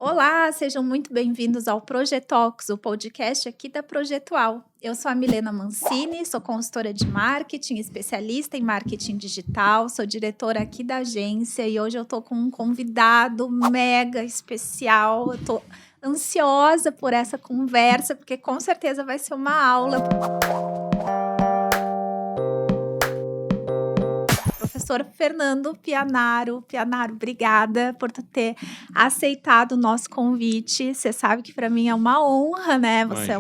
Olá, sejam muito bem-vindos ao Projetox, o podcast aqui da Projetual. Eu sou a Milena Mancini, sou consultora de marketing, especialista em marketing digital, sou diretora aqui da agência e hoje eu estou com um convidado mega especial. Eu estou ansiosa por essa conversa, porque com certeza vai ser uma aula. Professor Fernando Pianaro. Pianaro, obrigada por tu ter aceitado o nosso convite. Você sabe que para mim é uma honra, né? Você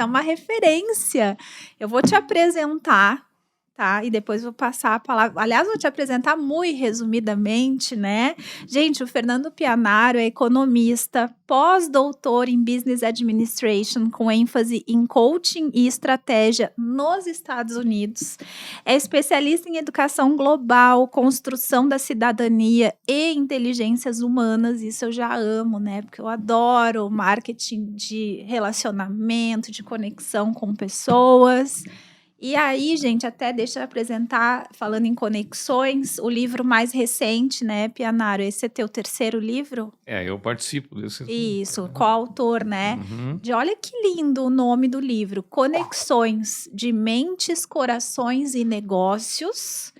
é uma referência. Eu vou te apresentar, tá? E depois vou passar a palavra. Aliás, vou te apresentar muito resumidamente, né? Gente, o Fernando Pianaro é economista, pós-doutor em Business Administration, com ênfase em coaching e estratégia nos Estados Unidos. É especialista em educação global, construção da cidadania e inteligências humanas. Isso eu já amo, né? Porque eu adoro marketing de relacionamento, de conexão com pessoas. E aí, gente, até deixa eu apresentar, falando em conexões, o livro mais recente, né, Pianaro? Esse é teu terceiro livro? Eu participo desse. Isso, coautor, né? Uhum. Olha que lindo o nome do livro, Conexões de Mentes, Corações e Negócios.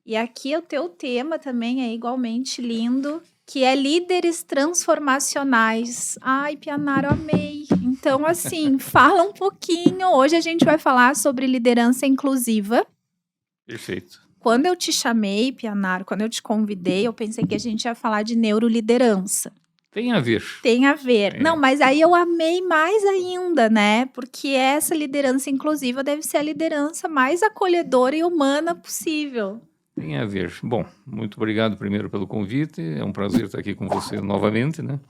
E aqui o teu tema também é igualmente lindo, que é líderes transformacionais. Ai, Pianaro, amei. Então, assim, fala um pouquinho. Hoje a gente vai falar sobre liderança inclusiva. Perfeito. Quando eu te chamei, Pianaro, quando eu te convidei, eu pensei que a gente ia falar de neuroliderança. Tem a ver. Tem a ver. Não, mas aí eu amei mais ainda, né? Porque essa liderança inclusiva deve ser a liderança mais acolhedora e humana possível. Tem a ver. Bom, muito obrigado primeiro pelo convite. É um prazer estar aqui com você novamente, né?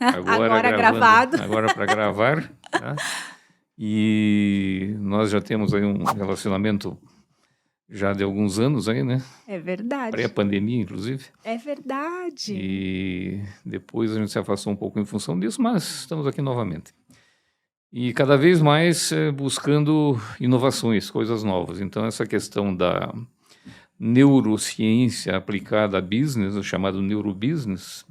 Agora gravado. Agora para gravar. Tá? E nós já temos aí um relacionamento já de alguns anos aí, né? É verdade. Pré-pandemia, inclusive. É verdade. E depois a gente se afastou um pouco em função disso, mas estamos aqui novamente. E cada vez mais buscando inovações, coisas novas. Então, essa questão da neurociência aplicada a business, o chamado neurobusiness,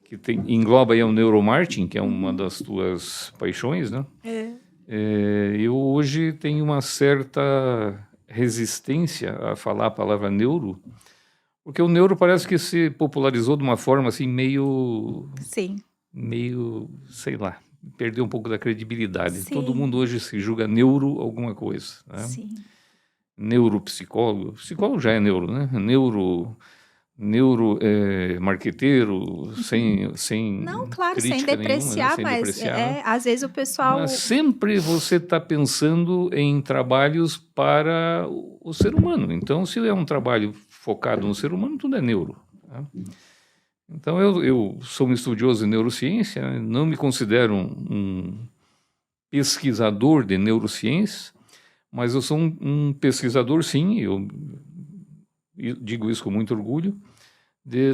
que engloba aí o neuromarketing, que é uma das tuas paixões, né? Eu hoje tenho uma certa resistência a falar a palavra neuro, porque o neuro parece que se popularizou de uma forma assim meio, sei lá, perdeu um pouco da credibilidade. Sim. Todo mundo hoje se julga neuro alguma coisa, né? Sim. Neuropsicólogo, psicólogo já é neuro, né? Marqueteiro, sem não, claro, sem crítica depreciar, nenhuma, né? mas às vezes o pessoal... Mas sempre você está pensando em trabalhos para o ser humano. Então, se é um trabalho focado no ser humano, tudo é neuro. Tá? Então, eu sou um estudioso de neurociência, né? Não me considero um pesquisador de neurociência, mas eu sou um pesquisador, sim, eu digo isso com muito orgulho,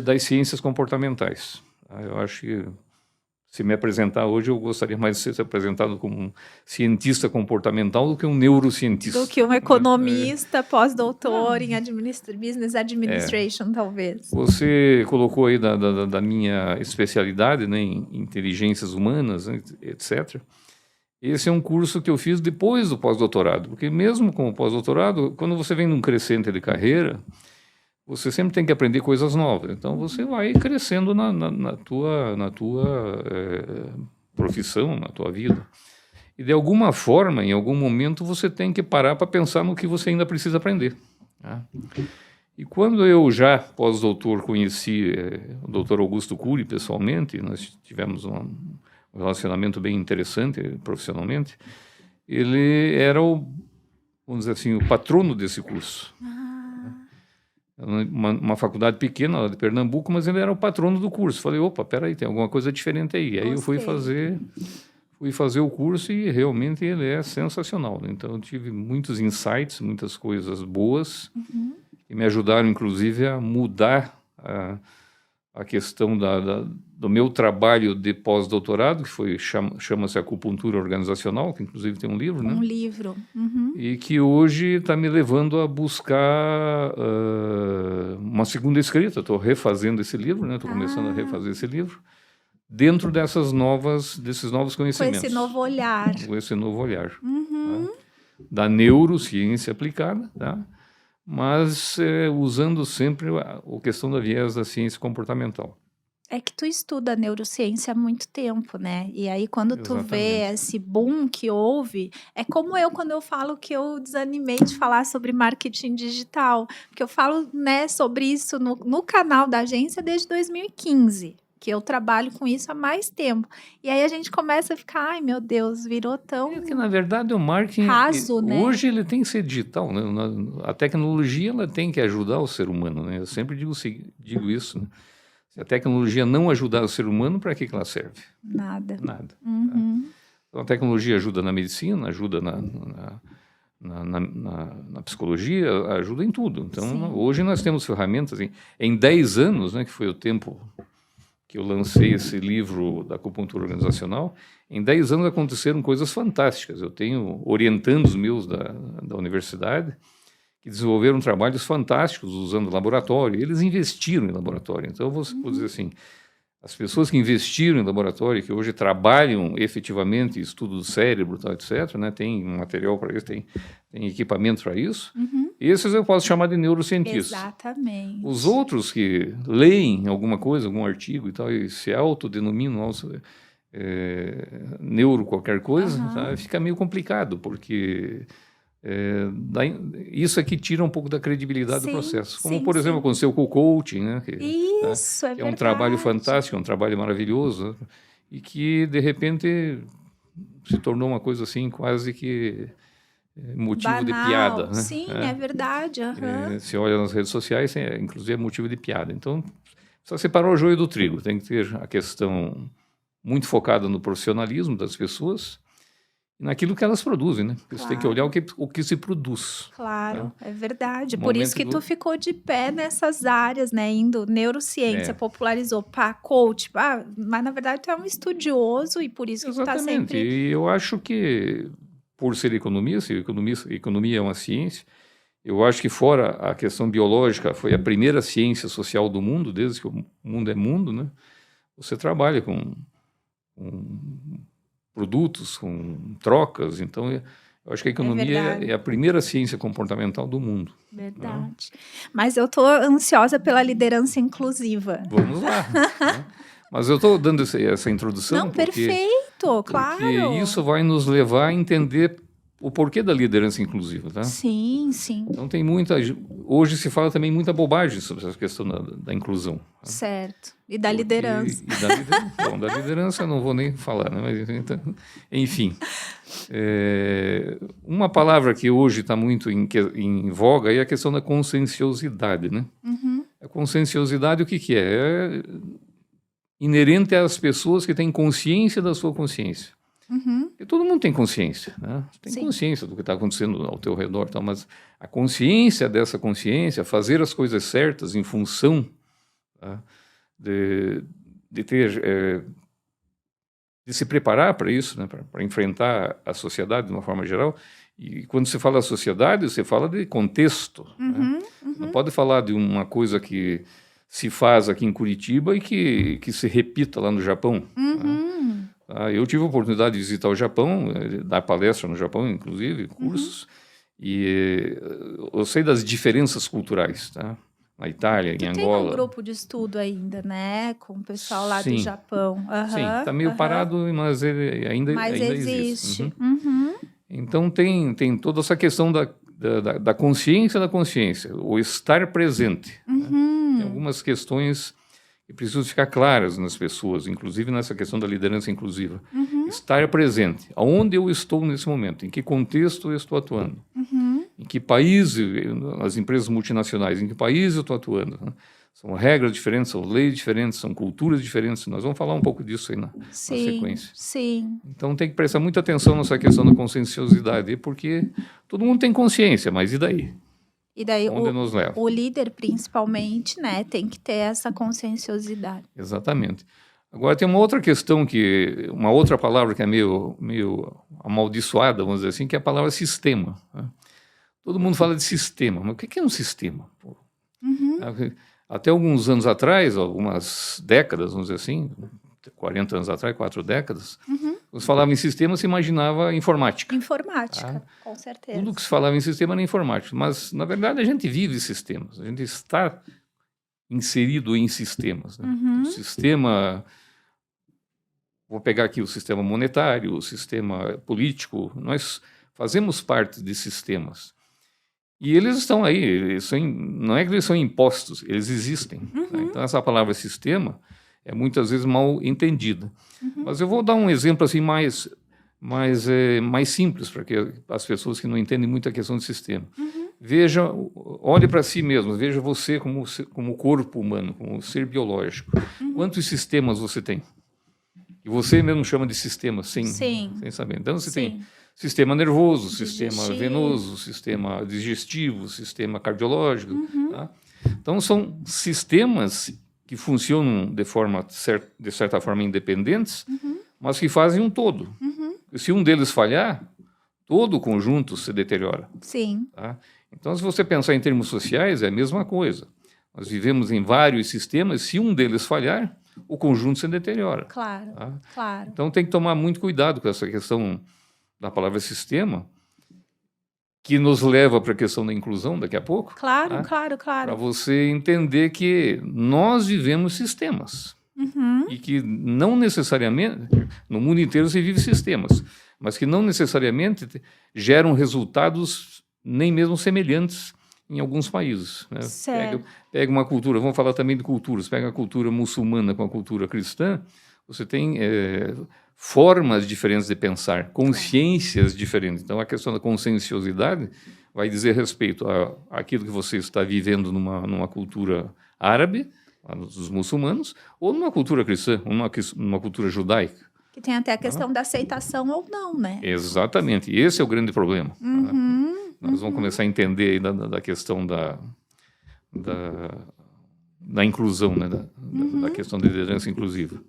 das ciências comportamentais. Eu acho que, se me apresentar hoje, eu gostaria mais de ser apresentado como um cientista comportamental do que um neurocientista. Do que um economista pós-doutor em Business Administration, talvez. Você colocou aí da minha especialidade, né, em inteligências humanas, né, etc. Esse é um curso que eu fiz depois do pós-doutorado, porque mesmo com o pós-doutorado, quando você vem num crescente de carreira, você sempre tem que aprender coisas novas. Então, você vai crescendo na tua profissão, na tua vida. E, de alguma forma, em algum momento, você tem que parar para pensar no que você ainda precisa aprender. Tá? E quando eu já, pós-doutor, conheci o doutor Augusto Cury pessoalmente, nós tivemos um relacionamento bem interessante profissionalmente, ele era vamos dizer assim, o patrono desse curso. Uma faculdade pequena lá de Pernambuco, mas ele era o patrono do curso. Falei, opa, peraí, tem alguma coisa diferente aí. Aí eu fui fazer o curso e realmente ele é sensacional. Né? Então eu tive muitos insights, muitas coisas boas, que me ajudaram, inclusive, a mudar a questão do meu trabalho de pós-doutorado, que chama-se Acupuntura Organizacional, que inclusive tem um livro, né? Um livro. E que hoje está me levando a buscar uma segunda escrita. Estou refazendo esse livro, né? Estou começando a refazer esse livro, dentro desses novos conhecimentos. Com esse novo olhar. Com esse novo olhar. Tá? Da neurociência aplicada, tá? Mas usando sempre a questão da viés da ciência comportamental. É que tu estuda neurociência há muito tempo, né? E aí, quando tu vê esse boom que houve, é como quando eu falo que eu desanimei de falar sobre marketing digital, porque eu falo, né, sobre isso no canal da agência desde 2015, que eu trabalho com isso há mais tempo. E aí a gente começa a ficar, ai meu Deus, virou tão... É que, na verdade, o marketing, raso, né? Hoje ele tem que ser digital, né? A tecnologia ela tem que ajudar o ser humano, né? Eu sempre digo isso, né? Se a tecnologia não ajudar o ser humano, para que ela serve? Nada. Nada. Tá? Então, a tecnologia ajuda na medicina, ajuda na psicologia, ajuda em tudo. Então, sim, hoje nós temos ferramentas. Em 10 anos, né, que foi o tempo que eu lancei esse livro da acupuntura organizacional, em 10 anos aconteceram coisas fantásticas. Eu tenho orientandos meus da universidade que desenvolveram trabalhos fantásticos usando laboratório. Eles investiram em laboratório. Então, eu vou dizer assim, as pessoas que investiram em laboratório, que hoje trabalham efetivamente em estudo do cérebro, tal, etc., né, tem material para isso, tem equipamento para isso, esses eu posso chamar de neurocientistas. Exatamente. Os outros que leem alguma coisa, algum artigo e tal, e se autodenominam neuro qualquer coisa, tá, fica meio complicado, porque... isso aqui tira um pouco da credibilidade do processo. Como, por exemplo, aconteceu com o coaching, né? Isso, é um trabalho fantástico, é um trabalho maravilhoso, né? E que, de repente, se tornou uma coisa assim, quase que motivo banal. De piada. Né? Sim, é verdade. Se olha nas redes sociais, inclusive é motivo de piada. Então, precisa separar o joio do trigo. Tem que ter a questão muito focada no profissionalismo das pessoas, naquilo que elas produzem, né? Porque você tem que olhar o que se produz. Claro, tá? É verdade. Por isso que tu ficou de pé nessas áreas, né? Indo neurociência, popularizou, coach, mas na verdade tu é um estudioso e por isso que tu tá sempre... E eu acho que, por ser economia é uma ciência, eu acho que fora a questão biológica, foi a primeira ciência social do mundo, desde que o mundo é mundo, né? Você trabalha com produtos, com trocas. Então, eu acho que a economia é a primeira ciência comportamental do mundo. Verdade. Mas eu estou ansiosa pela liderança inclusiva. Vamos lá. Né? Mas eu estou dando essa introdução. Não, perfeito, claro. Porque isso vai nos levar a entender o porquê da liderança inclusiva, tá? Sim, sim. Então tem hoje se fala também muita bobagem sobre essa questão da inclusão. Tá? Certo. E da liderança. Bom, da liderança não vou nem falar, né? Mas, então, enfim. Uma palavra que hoje está muito em voga é a questão da conscienciosidade, né? A conscienciosidade, o que é? É inerente às pessoas que têm consciência da sua consciência. Porque todo mundo tem consciência, né? Tem consciência do que está acontecendo ao teu redor, tal, mas a consciência dessa consciência, fazer as coisas certas em função, tá, de se preparar para isso, né, para enfrentar a sociedade de uma forma geral. E quando se fala sociedade, você fala de contexto. Né? Não pode falar de uma coisa que se faz aqui em Curitiba e que se repita lá no Japão. Né? Eu tive a oportunidade de visitar o Japão, dar palestra no Japão, inclusive, cursos, e eu sei das diferenças culturais, tá? Na Itália, em Angola. Tem um grupo de estudo ainda, né? Com o pessoal lá do Japão. Sim, está meio parado, mas ele ainda existe. Então tem toda essa questão da consciência da consciência, o estar presente. Né? Tem algumas questões que precisam ficar claras nas pessoas, inclusive nessa questão da liderança inclusiva. Estar presente. Aonde eu estou nesse momento? Em que contexto eu estou atuando? Em que país, as empresas multinacionais, em que país eu estou atuando? Né? São regras diferentes, são leis diferentes, são culturas diferentes. Nós vamos falar um pouco disso aí na sequência. Sim. Então tem que prestar muita atenção nessa questão da conscienciosidade, porque todo mundo tem consciência, mas e daí? E daí onde nos leva? O líder, principalmente, né, tem que ter essa conscienciosidade. Exatamente. Agora tem uma outra questão, uma outra palavra que é meio amaldiçoada, vamos dizer assim, que é a palavra sistema. Né? Todo mundo fala de sistema, mas o que é um sistema? Até alguns anos atrás, algumas décadas, vamos dizer assim, 40 anos atrás, 4 décadas, quando se falava em sistema, se imaginava informática. Informática, com certeza. Tudo que se falava em sistema era informática, mas, na verdade, a gente vive sistemas, a gente está inserido em sistemas. Né? O sistema, vou pegar aqui o sistema monetário, o sistema político, nós fazemos parte de sistemas. E eles estão aí, não é que eles são impostos, eles existem. Né? Então, essa palavra sistema é muitas vezes mal entendida. Mas eu vou dar um exemplo assim mais simples para que as pessoas que não entendem muito a questão de sistema. Veja, olhe para si mesmo, veja você como corpo humano, como ser biológico. Quantos sistemas você tem? E você mesmo chama de sistema, sem saber. Então, você tem sistema nervoso, sistema venoso, sistema digestivo, sistema cardiológico. Tá? Então, são sistemas que funcionam de certa forma independentes, mas que fazem um todo. E se um deles falhar, todo o conjunto se deteriora. Sim. Tá? Então, se você pensar em termos sociais, é a mesma coisa. Nós vivemos em vários sistemas, se um deles falhar, o conjunto se deteriora. Claro, tá? claro. Então, tem que tomar muito cuidado com essa questão da palavra sistema, que nos leva para a questão da inclusão daqui a pouco. Claro, tá? claro. Para você entender que nós vivemos sistemas. E que não necessariamente, no mundo inteiro se vive sistemas, mas que não necessariamente geram resultados nem mesmo semelhantes em alguns países. Né? Pega uma cultura, vamos falar também de culturas, pega a cultura muçulmana com a cultura cristã, você tem formas diferentes de pensar, consciências diferentes. Então, a questão da conscienciosidade vai dizer respeito àquilo que você está vivendo numa cultura árabe, dos muçulmanos, ou numa cultura cristã, numa cultura judaica. Que tem até a questão da aceitação ou não, né? Exatamente, esse é o grande problema. Nós vamos começar a entender aí da questão da inclusão, né? Da questão da liderança inclusiva.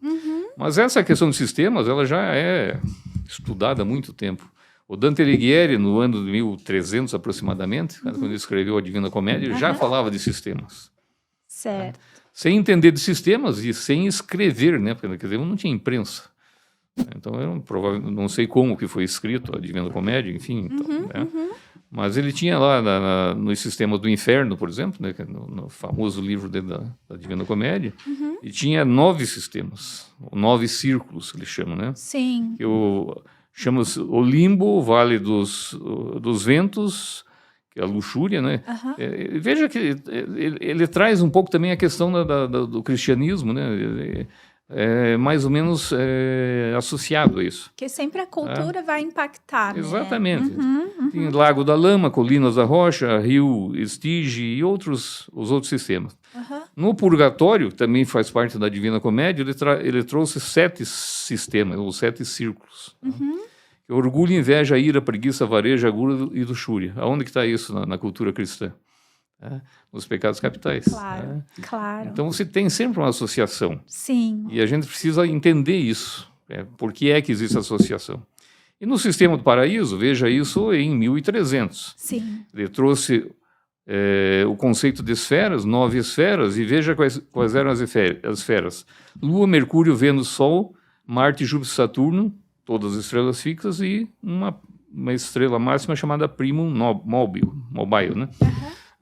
Mas essa questão de sistemas, ela já é estudada há muito tempo. O Dante Alighieri, no ano de 1300 aproximadamente, quando ele escreveu a Divina Comédia, ele já falava de sistemas. Certo. Sem entender de sistemas e sem escrever, né? Porque quer dizer, não tinha imprensa. Então, eu não sei como que foi escrito a Divina Comédia, enfim. Então, né? Mas ele tinha lá nos sistemas do inferno, por exemplo, né? No famoso livro da Divina Comédia, e tinha 9 sistemas, 9 círculos, que ele chama, né? Sim. Que chama-se o limbo, o vale dos ventos, que é a luxúria, né? Veja que ele traz um pouco também a questão do cristianismo, né? Mais ou menos associado a isso. Porque sempre a cultura vai impactar, né? Exatamente. Tem Lago da Lama, Colinas da Rocha, Rio Estige e os outros sistemas. No Purgatório, que também faz parte da Divina Comédia, ele trouxe 7 sistemas, ou 7 círculos. Orgulho, inveja, ira, preguiça, varejo, gula e luxúria. Aonde que está isso na cultura cristã? Nos pecados capitais. Claro, claro. Então, você tem sempre uma associação. Sim. E a gente precisa entender isso. Por que é que existe associação? E no sistema do paraíso, veja isso em 1300. Sim. Ele trouxe o conceito de esferas, 9 esferas, e veja quais eram as esferas. Lua, Mercúrio, Vênus, Sol, Marte, Júpiter, Saturno, todas as estrelas fixas, e uma estrela máxima chamada Primum Mobile, né?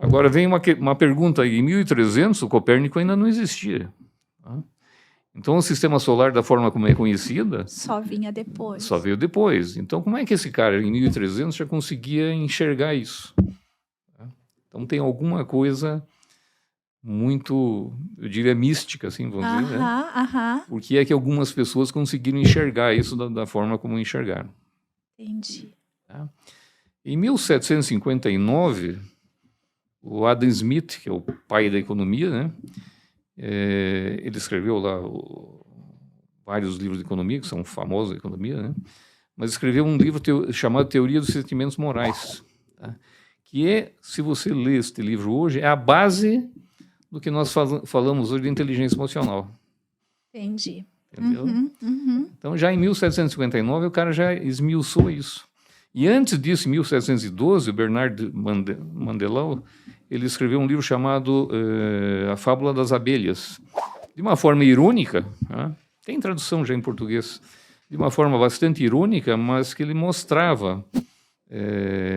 Agora vem uma pergunta aí. Em 1300, o Copérnico ainda não existia. Tá? Então, o sistema solar, da forma como é conhecida... Só vinha depois. Só veio depois. Então, como é que esse cara, em 1300, já conseguia enxergar isso? Tá? Então, tem alguma coisa muito, eu diria, mística, assim, vamos dizer, né? Por que é que algumas pessoas conseguiram enxergar isso da forma como enxergaram? Entendi. Tá? Em 1759... o Adam Smith, que é o pai da economia, né? Ele escreveu lá vários livros de economia, que são famosos de economia, né? Mas escreveu um livro chamado Teoria dos Sentimentos Morais, tá? Que se você ler este livro hoje, é a base do que nós falamos hoje de inteligência emocional. Entendi. Entendeu? Então, já em 1759, o cara já esmiuçou isso. E antes disso, em 1712, o Bernard Mandelau, ele escreveu um livro chamado A Fábula das Abelhas. De uma forma irônica, né? tem tradução já em português, de uma forma bastante irônica, mas que ele mostrava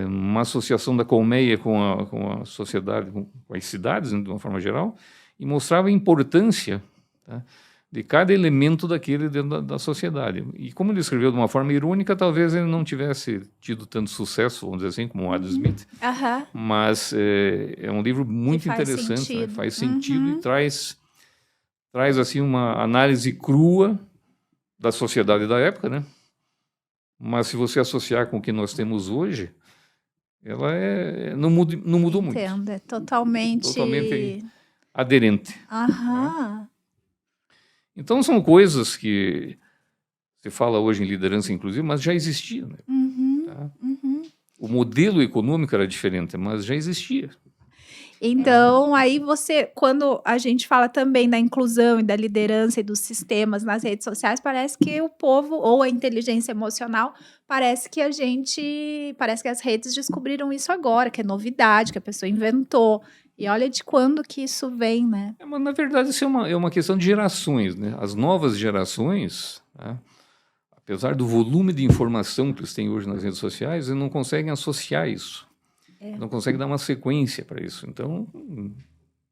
uma associação da colmeia com a sociedade, com as cidades, né, de uma forma geral, e mostrava a importância, tá, de cada elemento daquele dentro da sociedade. E como ele escreveu de uma forma irônica, talvez ele não tivesse tido tanto sucesso, vamos dizer assim, como o Adam Smith, mas é um livro muito interessante, né? Faz sentido e traz assim uma análise crua da sociedade da época, né? Muito. Mas se você associar com o que nós temos hoje, ela não mudou muito. Entendo, é totalmente aderente. Né? Então são coisas que se fala hoje em liderança, inclusive, mas já existia. Né? Tá? O modelo econômico era diferente, mas já existia. Então, aí quando a gente fala também da inclusão e da liderança e dos sistemas nas redes sociais, parece que o povo, ou a inteligência emocional, parece que as redes descobriram isso agora, que é novidade, que a pessoa inventou. E olha de quando que isso vem, né? Mas, na verdade, isso é uma questão de gerações, né? As novas gerações, né, apesar do volume de informação que eles têm hoje nas redes sociais, eles não conseguem associar isso. Não conseguem dar uma sequência para isso. Então,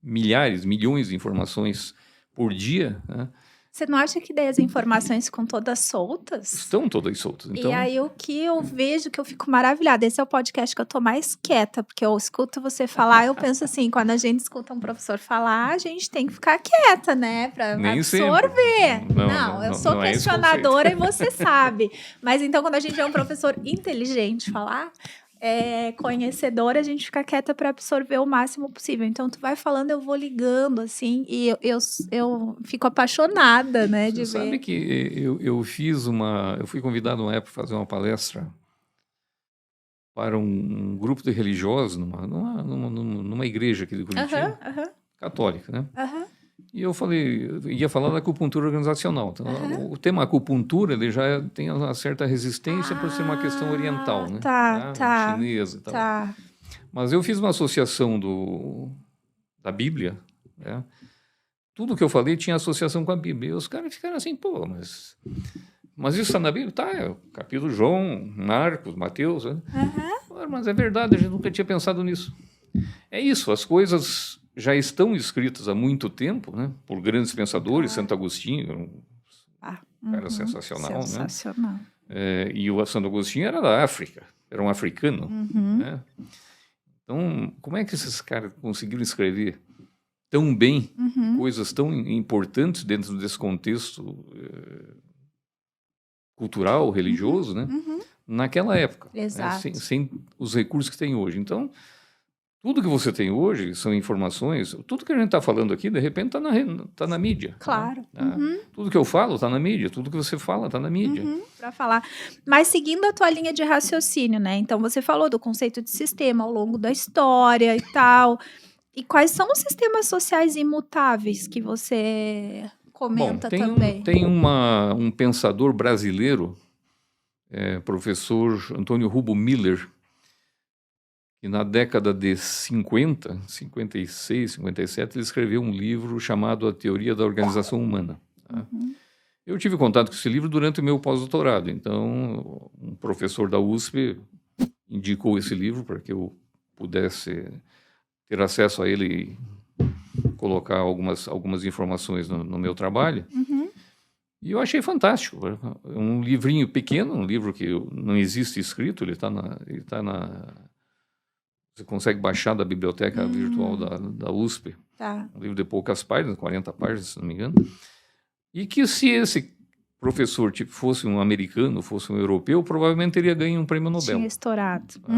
milhares, milhões de informações por dia, né? Você não acha que daí as informações ficam todas soltas? Estão todas soltas. Então... E aí o que eu vejo, que eu fico maravilhada, esse é o podcast que eu tô mais quieta, porque eu escuto você falar, eu penso assim, quando a gente escuta um professor falar, a gente tem que ficar quieta, né, para absorver. Não, eu sou questionadora e você sabe. Mas então quando a gente vê um professor inteligente falar... conhecedora, a gente fica quieta para absorver o máximo possível. Então, tu vai falando, eu vou ligando, assim, e eu fico apaixonada, né, de ver. Você sabe que eu fui convidado uma época a fazer uma palestra para um grupo de religiosos numa igreja aqui de Curitiba, católica, né? E eu ia falar da acupuntura organizacional. Então, o tema acupuntura, ele já tem uma certa resistência por ser uma questão oriental, né? Chinesa e tal. Mas eu fiz uma associação da Bíblia, né? Tudo que eu falei tinha associação com a Bíblia. E os caras ficaram assim, pô, mas isso está na Bíblia? Tá, é o capítulo João, Marcos, Mateus, né? Mas é verdade, a gente nunca tinha pensado nisso. É isso, as coisas... já estão escritas há muito tempo, né, por grandes pensadores, Santo Agostinho, um cara sensacional, sensacional. Né? E o Santo Agostinho era da África, era um africano. Né? Então, como é que esses caras conseguiram escrever tão bem coisas tão importantes dentro desse contexto cultural, religioso, né? Naquela época, exato. Né? Sem os recursos que tem hoje. Então, tudo que você tem hoje são informações. Tudo que a gente está falando aqui, de repente, está na mídia. Claro. Né? Tudo que eu falo está na mídia. Tudo que você fala está na mídia. Para falar. Mas seguindo a tua linha de raciocínio, né? Então, você falou do conceito de sistema ao longo da história e tal. E quais são os sistemas sociais imutáveis que você comenta também? Tem um pensador brasileiro, professor Antônio Rubbo Miller, e na década de 50, 56, 57, ele escreveu um livro chamado A Teoria da Organização Humana. Tá? Eu tive contato com esse livro durante o meu pós-doutorado, então um professor da USP indicou esse livro para que eu pudesse ter acesso a ele e colocar algumas informações no meu trabalho. E eu achei fantástico. Um livrinho pequeno, um livro que não existe escrito, ele está você consegue baixar da biblioteca virtual da USP. Um livro de poucas páginas, 40 páginas, se não me engano. E que se esse professor fosse um americano, fosse um europeu, provavelmente teria ganho um prêmio Nobel. Tinha estourado. Tá?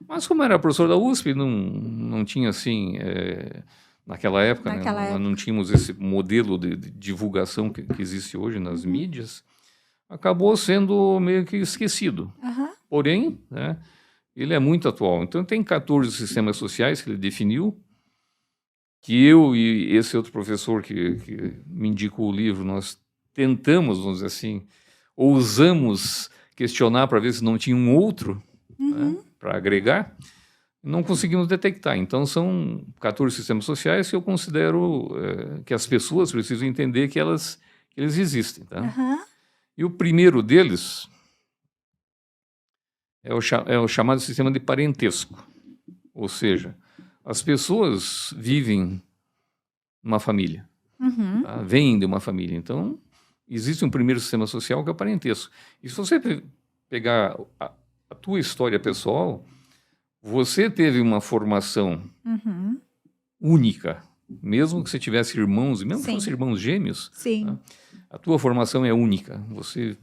Mas como era professor da USP, não tinha assim... naquela época, nós não tínhamos esse modelo de divulgação que existe hoje nas mídias. Acabou sendo meio que esquecido. Porém, né, ele é muito atual. Então, tem 14 sistemas sociais que ele definiu, que eu e esse outro professor que me indicou o livro, nós tentamos, vamos dizer assim, ousamos questionar para ver se não tinha um outro, né, para agregar, não conseguimos detectar. Então, são 14 sistemas sociais que eu considero que as pessoas precisam entender que elas eles existem. Tá? Aham. E o primeiro deles é o chamado sistema de parentesco. Ou seja, as pessoas vivem numa família, Uhum. tá? Vêm de uma família. Então, existe um primeiro sistema social que é o parentesco. E se você pegar a tua história pessoal, você teve uma formação Uhum. única, mesmo que você tivesse irmãos, e mesmo que Sim. fossem irmãos gêmeos, Sim. tá? A tua formação é única. Você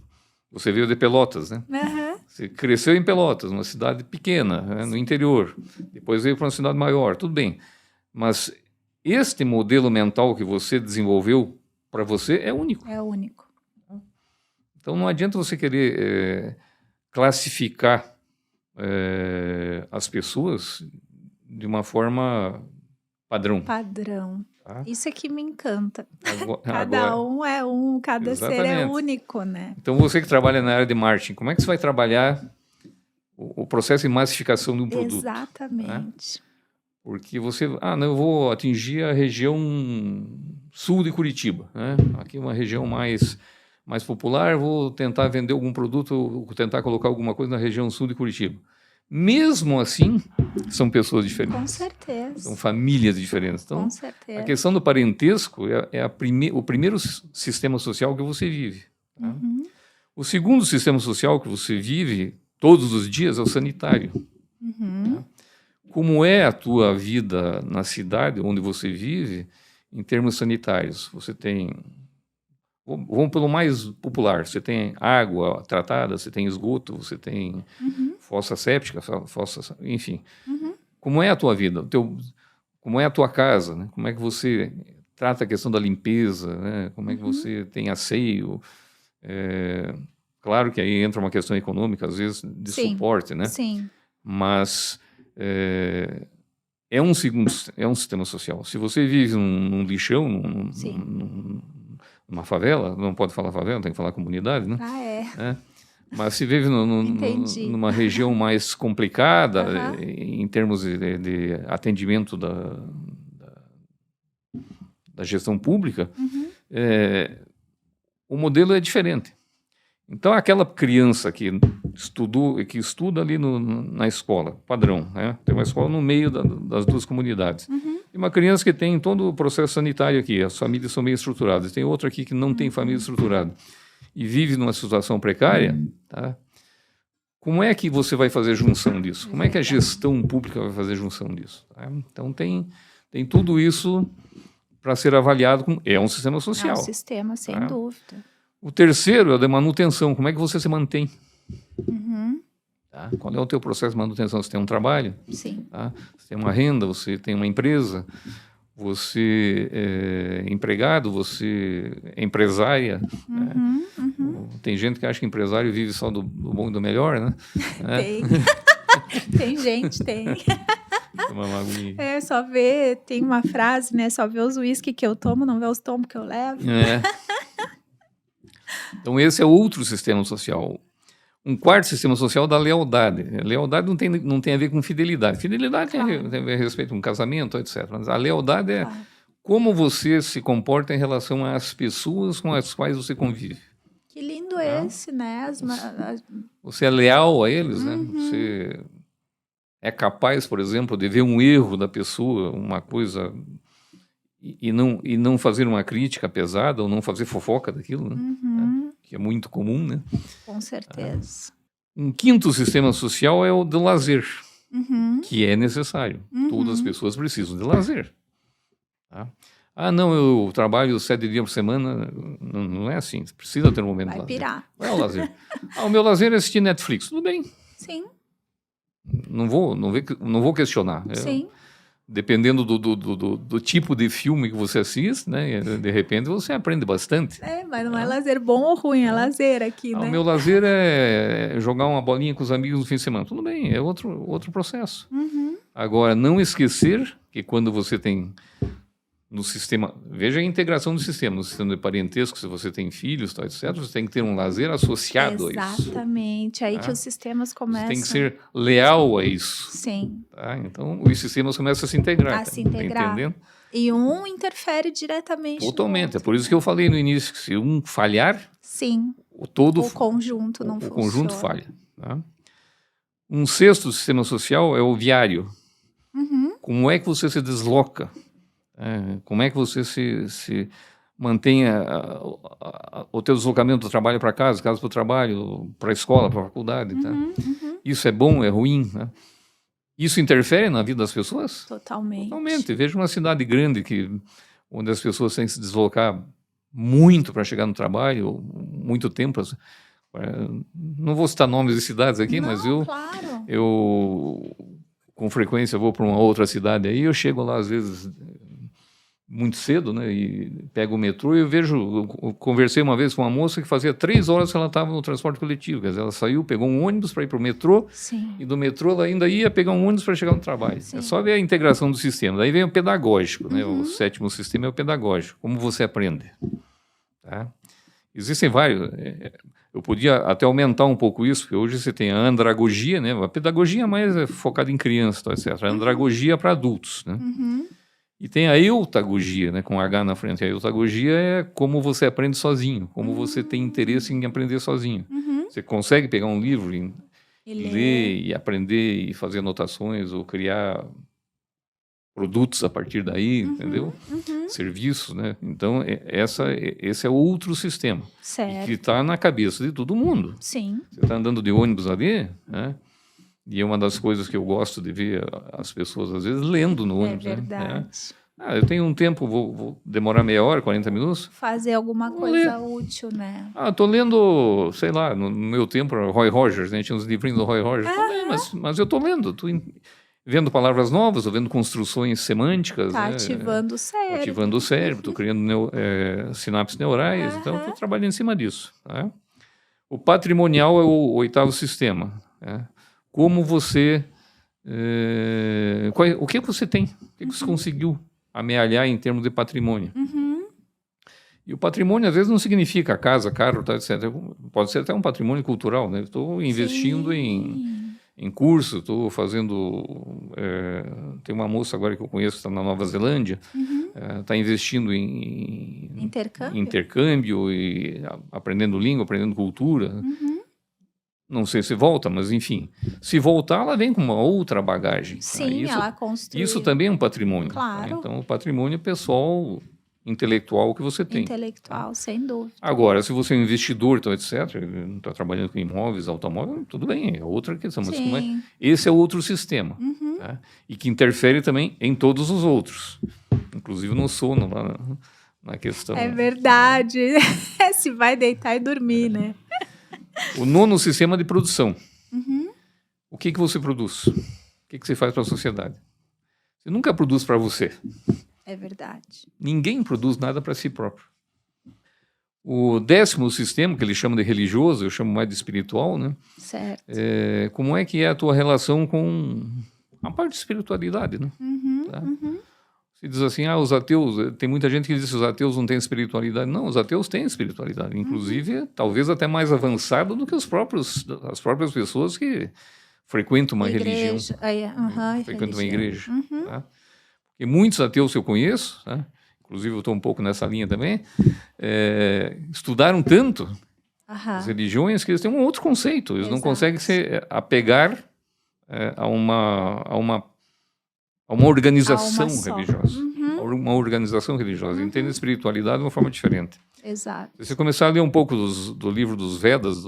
veio de Pelotas, né? Aham. Você cresceu em Pelotas, uma cidade pequena, né, no interior. Depois veio para uma cidade maior, tudo bem. Mas este modelo mental que você desenvolveu para você é único. É único. Então não adianta você querer classificar as pessoas de uma forma padrão. Padrão. Tá? Isso é que me encanta. Agora, Cada um é um, cada ser é Exatamente. único, né? então você que trabalha na área de marketing, como é que você vai trabalhar o processo de massificação de um produto? Exatamente. Porque você, não, eu vou atingir a região sul de Curitiba, né? Aqui é uma região mais popular, vou tentar vender algum produto, vou tentar colocar alguma coisa na região sul de Curitiba. Mesmo assim, são pessoas Com diferentes, certeza. são famílias diferentes. Então, Com certeza. a questão do parentesco é o primeiro sistema social que você vive. Tá? Uhum. O segundo sistema social que você vive todos os dias é o sanitário. Uhum. Como é a tua vida na cidade onde você vive em termos sanitários? Você tem, vamos pelo mais popular, você tem água tratada, você tem esgoto, você tem fossa séptica, enfim. Uhum. Como é a tua vida? Como é a tua casa? Né? Como é que você trata a questão da limpeza? Né? Como é que você tem asseio? Claro que aí entra uma questão econômica, às vezes, de Sim. suporte, né? Sim. Mas é um sistema social. Se você vive num lixão, numa favela, não pode falar favela, tem que falar comunidade, né? Ah, é. Mas se vive Entendi. numa região mais complicada, Aham. em termos de atendimento da gestão pública, Uhum. o modelo é diferente. Então, aquela criança que estuda ali na escola, padrão, né? Tem uma escola no meio das duas comunidades. Uhum. E uma criança que tem todo o processo sanitário aqui, as famílias são bem estruturadas. Tem outra aqui que não tem família estruturada e vive numa situação precária, tá? Como é que você vai fazer junção disso? Como é que a gestão pública vai fazer junção disso? Tá? Então, tem tudo isso para ser avaliado como é um sistema social. É um sistema, sem Tá? dúvida. O terceiro é o de manutenção. Como é que você se mantém? Uhum. Tá? Qual é o teu processo de manutenção? Você tem um trabalho? Sim. Tá? Você tem uma renda? Você tem uma empresa? Você é empregado? Você é empresária? Uhum. Uhum. Tem gente que acha que empresário vive só do bom e do melhor, né? Tem. Tem gente, tem. Uma aguinha. Só vê, tem uma frase, né? Só vê os uísque que eu tomo, não vê os tombos que eu levo. Então, esse é outro sistema social. Um quarto sistema social da lealdade. A lealdade não tem a ver com fidelidade. Fidelidade tem a ver a respeito de um casamento, etc. Mas a lealdade é como você se comporta em relação às pessoas com as quais você convive. Que lindo esse, né? Você é leal a eles, né? Você é capaz, por exemplo, de ver um erro da pessoa, uma coisa, e não fazer uma crítica pesada ou não fazer fofoca daquilo, né? Que é muito comum, né? Com certeza. Um quinto sistema social é o do lazer, Uhum. que é necessário. Todas as pessoas precisam de lazer. Tá? Não, eu trabalho 7 dias por semana. Não é assim. Você precisa ter um momento de Vai lazer. pirar. Qual é o lazer? O meu lazer é assistir Netflix. Tudo bem. Sim. Não vou questionar. Sim. Dependendo do tipo de filme que você assiste, né? De repente você aprende bastante. Mas não é lazer bom ou ruim, é lazer aqui, né? O meu lazer é jogar uma bolinha com os amigos no fim de semana. Tudo bem, é outro processo. Agora, não esquecer que quando você tem no sistema... Veja a integração do sistema. No sistema de parentesco, se você tem filhos, tal, etc., você tem que ter um lazer associado a isso. Exatamente. Aí que os sistemas começam... Você tem que ser leal a isso. Sim. Tá? Então, os sistemas começam a se integrar. A se integrar. Tá entendendo? E um interfere diretamente no Totalmente. É outro. por isso que eu falei no início que se um falhar, Sim, o todo, o conjunto não o conjunto funciona. falha. Tá? Um sexto sistema social é o viário. Uhum. Como é que você se desloca? Como é que você se mantém o teu deslocamento do trabalho para casa para o trabalho, para a escola, para a faculdade? Tá? Isso é bom, é ruim? Né? Isso interfere na vida das pessoas? Totalmente. Totalmente. Veja uma cidade grande onde as pessoas têm que se deslocar muito para chegar no trabalho, muito tempo. Não vou citar nomes de cidades aqui, mas Claro. eu com frequência vou para uma outra cidade aí, eu chego lá às vezes muito cedo, né, e pego o metrô e eu conversei uma vez com uma moça que fazia 3 horas que ela estava no transporte coletivo, quer dizer, ela saiu, pegou um ônibus para ir para o metrô, Sim. e do metrô ela ainda ia pegar um ônibus para chegar no trabalho. Sim. É só ver a integração do sistema. Daí vem o pedagógico, né, o sétimo sistema é o pedagógico, como você aprende. Tá? Existem vários. Eu podia até aumentar um pouco isso, porque hoje você tem a andragogia, né, a pedagogia mais focada em crianças, tá, etc. A andragogia para adultos, né? E tem a eutagogia, né, com H na frente. A eutagogia é como você aprende sozinho, como você tem interesse em aprender sozinho. Você consegue pegar um livro e ler e aprender e fazer anotações ou criar produtos a partir daí, entendeu? Serviços, né? Então, esse é outro sistema. Certo. Que está na cabeça de todo mundo. Sim. Você está andando de ônibus ali, né? E é uma das coisas que eu gosto de ver as pessoas, às vezes, lendo no ônibus. É verdade. Né? Eu tenho um tempo, vou demorar meia hora, 40 minutos. Fazer alguma coisa útil, né? Estou lendo, sei lá, no meu tempo, Roy Rogers, né? Tinha uns livrinhos do Roy Rogers. Mas eu estou lendo, vendo palavras novas, estou vendo construções semânticas. Está né? ativando o cérebro. Ativando o cérebro, estou criando sinapses neurais, então estou trabalhando em cima disso. Tá? O patrimonial é o oitavo sistema. Né? Como você... o que você tem? O que você conseguiu amealhar em termos de patrimônio? E o patrimônio, às vezes, não significa casa, carro, tá, etc. Pode ser até um patrimônio cultural. Né? Estou investindo em curso, estou fazendo... tem uma moça agora que eu conheço, que está na Nova Zelândia, está investindo em intercâmbio e aprendendo língua, aprendendo cultura. Não sei se volta, mas enfim. Se voltar, ela vem com uma outra bagagem. Sim, ela construiu. Isso também é um patrimônio. Claro. Tá? Então, o patrimônio pessoal, intelectual que você tem. Intelectual, sem dúvida. Agora, se você é um investidor, então, etc., não está trabalhando com imóveis, automóvel, tudo bem, é outra questão. Mas esse é outro sistema. Tá? E que interfere também em todos os outros. Inclusive no sono, lá na questão. É verdade. Se vai deitar e dormir, né? O nono sistema de produção. O que você produz? O que você faz para a sociedade? Você nunca produz para você. É verdade. Ninguém produz nada para si próprio. O décimo sistema, que ele chama de religioso, eu chamo mais de espiritual, né? Certo. Como é que é a tua relação com a parte de espiritualidade, né? Tá? Se diz assim, os ateus... Tem muita gente que diz que os ateus não têm espiritualidade. Não, os ateus têm espiritualidade. Inclusive, talvez até mais avançada do que as próprias pessoas que frequentam uma religião. Frequentam uma igreja. Tá? Porque muitos ateus que eu conheço, tá? Inclusive eu estou um pouco nessa linha também, estudaram tanto as religiões que eles têm um outro conceito. Eles não conseguem se apegar a uma organização religiosa. Uma organização religiosa. Entende a espiritualidade de uma forma diferente. Exato. Se você começar a ler um pouco do livro dos Vedas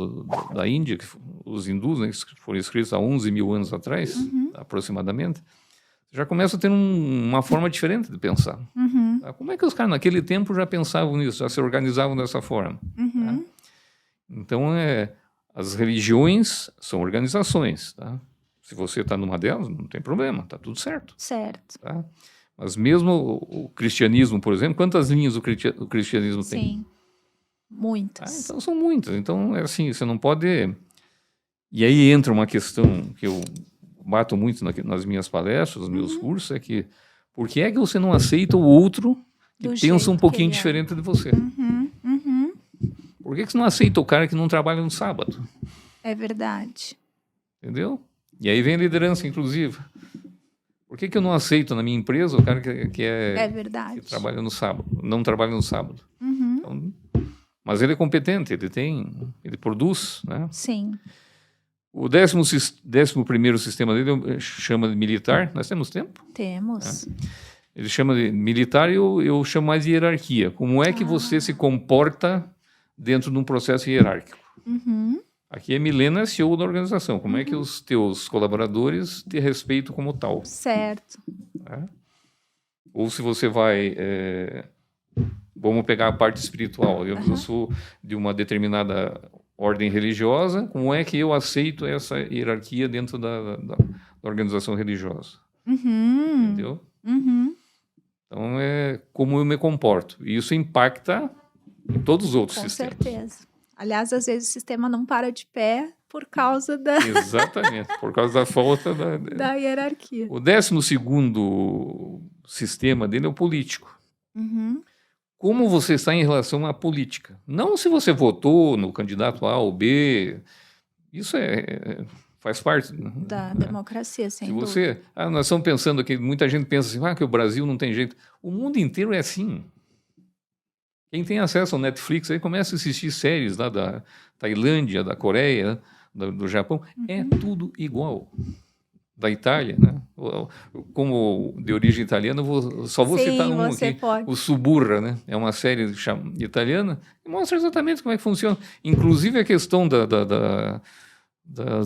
da Índia, os hindus, né, que foram escritos há 11 mil anos atrás, aproximadamente, já começa a ter uma forma diferente de pensar. Tá? Como é que os caras naquele tempo já pensavam nisso, já se organizavam dessa forma? Tá? Então, as religiões são organizações, tá? Se você está numa delas, não tem problema, está tudo certo. Certo. Tá? Mas mesmo o cristianismo, por exemplo, quantas linhas o cristianismo tem? Sim, muitas. Então são muitas. Então, é assim, você não pode... E aí entra uma questão que eu bato muito nas minhas palestras, nos meus cursos, é que por que é que você não aceita o outro que pensa um pouquinho diferente de você? Por que você não aceita o cara que não trabalha no sábado? É verdade. Entendeu? E aí vem a liderança inclusiva. Por que eu não aceito na minha empresa o cara que É verdade. que trabalha no sábado, não trabalha no sábado? Uhum. Então, mas ele é competente, ele produz, né? Sim. O 11º sistema dele chama de militar. Nós temos tempo? Temos. Ele chama de militar e eu chamo mais de hierarquia. Como é que você se comporta dentro de um processo hierárquico? Uhum. Aqui é Milena, CEO da organização. Como é que os teus colaboradores te respeitam como tal? Certo. Né? Ou se você vai... vamos pegar a parte espiritual. Eu sou de uma determinada ordem religiosa. Como é que eu aceito essa hierarquia dentro da organização religiosa? Uhum. Entendeu? Uhum. Então, é como eu me comporto. E isso impacta em todos os outros sistemas. Com certeza. Aliás, às vezes o sistema não para de pé por causa da... Exatamente, por causa da falta da hierarquia. O 12º sistema dele é o político. Uhum. Como você está em relação à política? Não se você votou no candidato A ou B, isso faz parte da democracia, sem se dúvida. você, nós estamos pensando aqui, muita gente pensa assim, que o Brasil não tem jeito. O mundo inteiro é assim. Quem tem acesso ao Netflix aí começa a assistir séries lá da Tailândia, da Coreia, do Japão, é tudo igual. Da Itália, né? Como de origem italiana, só vou citar um aqui, o Suburra, né? É uma série italiana que mostra exatamente como é que funciona. Inclusive a questão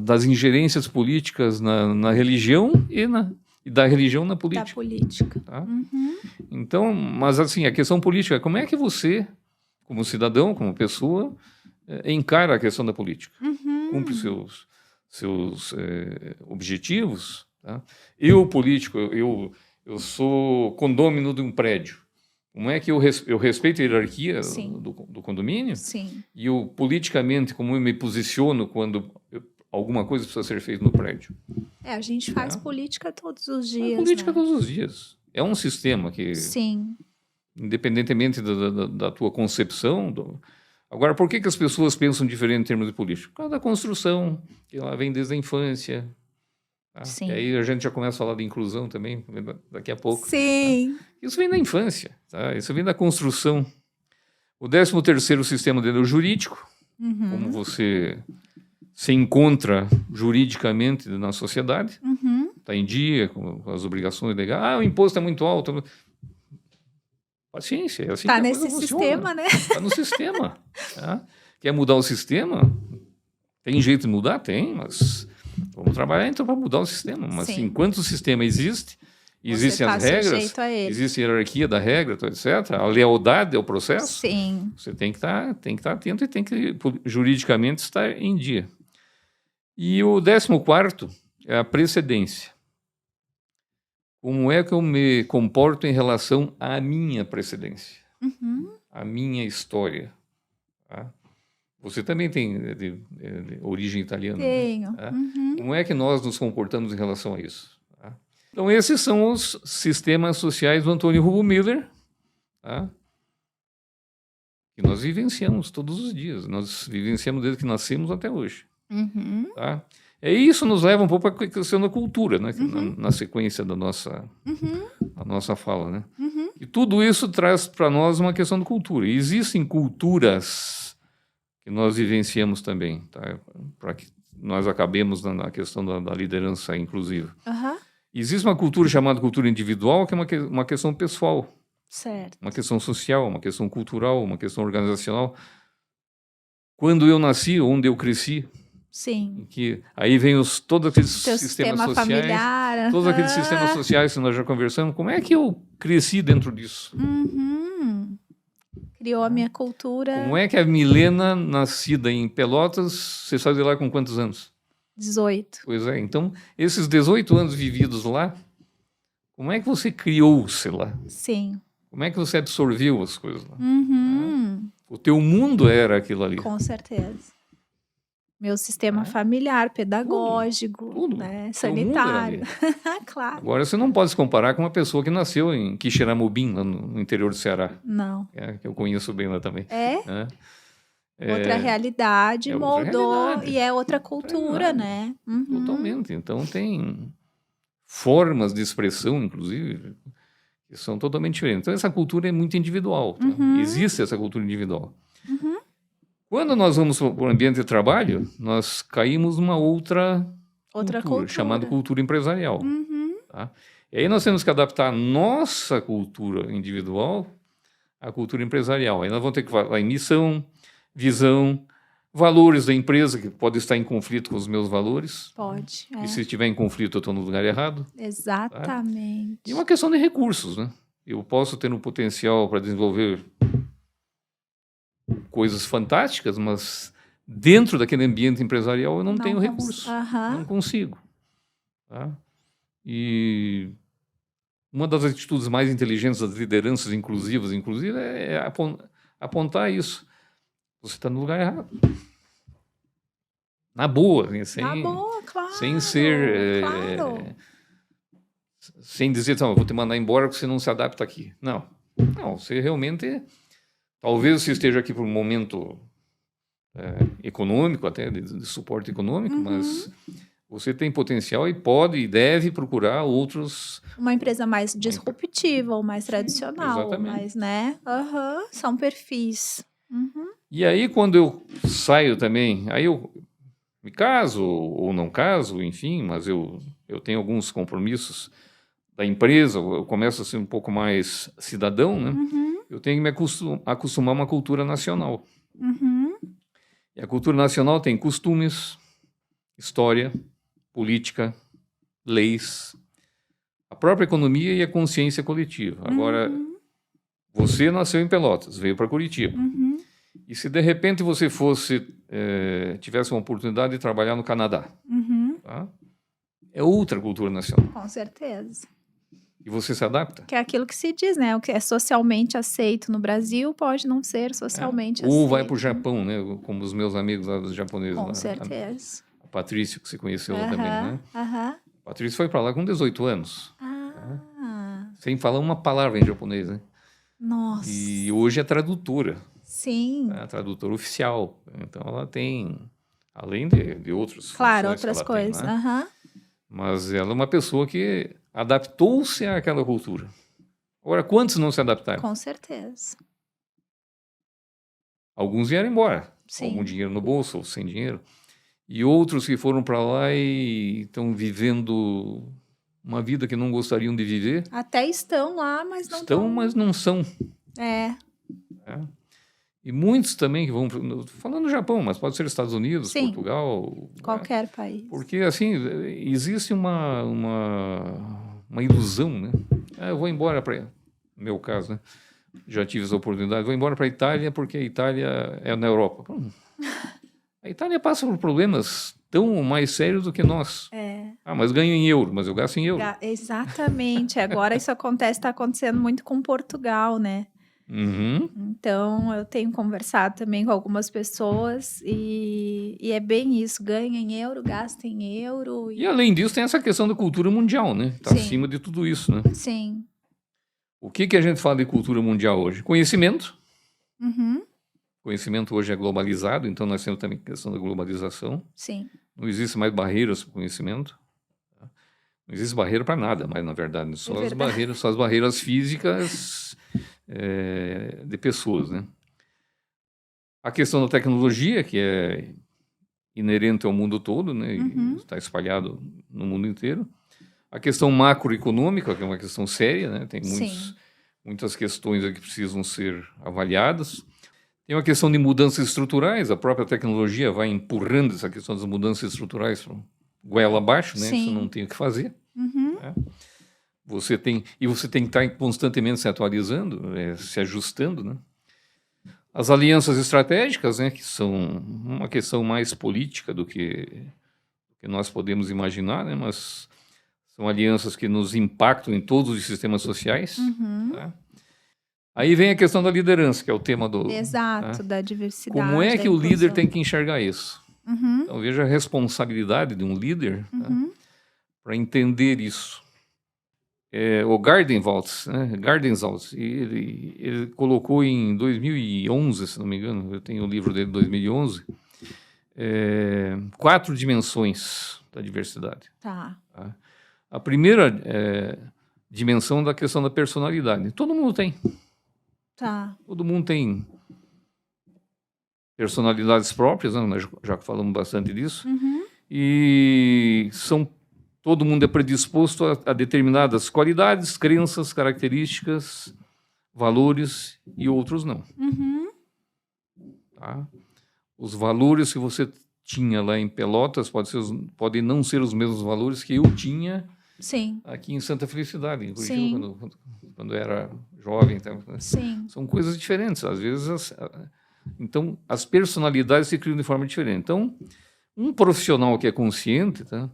das ingerências políticas na religião e da religião na política. Da política. Tá? Uhum. Então, mas assim, a questão política, como é que você, como cidadão, como pessoa, encara a questão da política? Uhum. Cumpre seus objetivos? Tá? Eu, político, eu sou condômino de um prédio. Como é que eu respeito a hierarquia do condomínio? Sim. E eu, politicamente, como eu me posiciono quando alguma coisa precisa ser feita no prédio? A gente faz política todos os dias. Política todos os dias. É um sistema que... Sim. Independentemente da tua concepção... Agora, por que as pessoas pensam diferente em termos de política? Por causa da construção, que ela vem desde a infância. Tá? Sim. E aí a gente já começa a falar de inclusão também, daqui a pouco. Sim. Tá? Isso vem da infância, tá? Isso vem da construção. O 13º sistema dele é o jurídico. Uhum. Como você se encontra juridicamente na sociedade. Está em dia com as obrigações legais. O imposto é muito alto. Paciência, é assim tá que a nesse coisa sistema, funciona. né? Está no sistema. Tá? Quer mudar o sistema? Tem jeito de mudar? Tem, mas vamos trabalhar então para mudar o sistema. Mas enquanto o sistema existe, existem as regras, existe a hierarquia da regra, etc. A lealdade ao processo. Sim. Você tem que estar atento e tem que juridicamente estar em dia. E o 14º é a precedência. Como é que eu me comporto em relação à minha precedência? À minha história? Tá? Você também tem de origem italiana. Tenho. Né? Tá? Como é que nós nos comportamos em relação a isso? Tá? Então, esses são os sistemas sociais do Antônio Hugo Miller, tá? Que nós vivenciamos todos os dias. Nós vivenciamos desde que nascemos até hoje. Tá? E isso nos leva um pouco para a questão da cultura, né? Na sequência da nossa fala. Né? E tudo isso traz para nós uma questão de cultura. E existem culturas que nós vivenciamos também, tá? Para que nós acabemos na questão da liderança inclusiva. Existe uma cultura chamada cultura individual, que é uma questão pessoal. Certo. Uma questão social, uma questão cultural, uma questão organizacional. Quando eu nasci, onde eu cresci. Sim. Que aí vem todos aqueles sistemas sociais, familiar, todos aqueles sistemas sociais que nós já conversamos. Como é que eu cresci dentro disso? Criou a minha cultura. Como é que a Milena, nascida em Pelotas, você saiu de lá com quantos anos? 18. Pois é, então, esses 18 anos vividos lá, como é que você criou-se lá? Sim. Como é que você absorveu as coisas lá? O teu mundo era aquilo ali. Com certeza. Meu sistema familiar, pedagógico, tudo. Né? Sanitário. Claro. Agora, você não pode se comparar com uma pessoa que nasceu em Quixeramobim, lá no interior do Ceará. Não. Que eu conheço bem lá também. Outra realidade moldou realidade. E é outra cultura, né? Totalmente. Então, formas de expressão, inclusive, que são totalmente diferentes. Então, essa cultura é muito individual. Tá? Existe essa cultura individual. Quando nós vamos para o ambiente de trabalho, nós caímos numa outra cultura, chamada cultura empresarial. Tá? E aí nós temos que adaptar a nossa cultura individual à cultura empresarial. Aí nós vamos ter que falar em missão, visão, valores da empresa, que pode estar em conflito com os meus valores. Pode. E se estiver em conflito, eu estou no lugar errado. Exatamente. Tá? E uma questão de recursos, né? Eu posso ter um potencial para desenvolver coisas fantásticas, mas dentro daquele ambiente empresarial eu não tenho recursos. Não consigo. Tá? E uma das atitudes mais inteligentes das lideranças inclusivas, inclusive, é apontar isso. Você está no lugar errado. Na boa, claro. Sem ser... sem dizer, não, eu vou te mandar embora porque você não se adapta aqui. Não, você realmente... Talvez você esteja aqui por um momento econômico, até de suporte econômico, mas você tem potencial e pode e deve procurar outros... Uma empresa mais disruptiva ou mais tradicional. Exatamente. Mas, né? São perfis. E aí, quando eu saio também, aí eu me caso ou não caso, enfim, mas eu tenho alguns compromissos da empresa, eu começo a ser um pouco mais cidadão, né? Eu tenho que me acostumar a uma cultura nacional. E a cultura nacional tem costumes, história, política, leis, a própria economia e a consciência coletiva. Agora, você nasceu em Pelotas, veio para Curitiba. E se de repente você tivesse uma oportunidade de trabalhar no Canadá, tá? É outra cultura nacional. Com certeza. E você se adapta? Que é aquilo que se diz, né? O que é socialmente aceito no Brasil pode não ser socialmente aceito. Ou vai para o Japão, né? Como os meus amigos lá dos japoneses. Com certeza. A Patrícia, que você conheceu lá também, né? A Patrícia foi para lá com 18 anos. Sem falar uma palavra em japonês, né? Nossa. E hoje é tradutora. Sim. É tradutora oficial. Então ela tem, além de outros... Claro, outras coisas. Tem, né? Mas ela é uma pessoa que adaptou-se àquela cultura. Agora, quantos não se adaptaram? Com certeza. Alguns vieram embora. Sim. Com algum dinheiro no bolso ou sem dinheiro. E outros que foram para lá e estão vivendo uma vida que não gostariam de viver. Até estão lá, mas não estão, mas não são. E muitos também que vão... Falando do Japão, mas pode ser Estados Unidos, sim, Portugal... Qualquer país. Porque, assim, existe uma ilusão, né? Eu vou embora para... No meu caso, né? Já tive essa oportunidade. Vou embora para a Itália porque a Itália é na Europa. A Itália passa por problemas tão mais sérios do que nós. Mas ganho em euro, mas eu gasto em euro. Exatamente. Agora isso está acontecendo muito com Portugal, né? Então, eu tenho conversado também com algumas pessoas e é bem isso, ganha em euro, gasta em euro. E além disso, tem essa questão da cultura mundial, né? Está acima de tudo isso, né? Sim. O que a gente fala de cultura mundial hoje? Conhecimento. Conhecimento hoje é globalizado, então nós temos também a questão da globalização. Sim. Não existe mais barreiras para o conhecimento. Não existe barreira para nada, mas na verdade só as barreiras físicas de pessoas, né? A questão da tecnologia, que é inerente ao mundo todo, né? Está espalhado no mundo inteiro. A questão macroeconômica, que é uma questão séria, né? Tem muitas questões que precisam ser avaliadas. Tem uma questão de mudanças estruturais, a própria tecnologia vai empurrando essa questão das mudanças estruturais para goela abaixo, né? Isso não tem o que fazer. Né? Você tem que estar constantemente se atualizando, se ajustando, né? As alianças estratégicas, né, que são uma questão mais política do que nós podemos imaginar, né, mas são alianças que nos impactam em todos os sistemas sociais. Né? Aí vem a questão da liderança, que é o tema do... Exato, da diversidade. Como é que o líder tem que enxergar isso? Então, veja a responsabilidade de um líder para entender isso. O Gardenwaltz, ele colocou em 2011, se não me engano, eu tenho o livro dele de 2011, 4 dimensões da diversidade. Tá. a primeira dimensão da questão da personalidade. Todo mundo tem. Tá. Todo mundo tem personalidades próprias, né? Nós já falamos bastante disso. E todo mundo é predisposto a determinadas qualidades, crenças, características, valores, e outros não. Tá? Os valores que você tinha lá em Pelotas podem não ser os mesmos valores que eu tinha aqui em Santa Felicidade, em Curitiba, quando era jovem. Tá? São coisas diferentes. Às vezes, então, as personalidades se criam de forma diferente. Então, um profissional que é consciente, tá?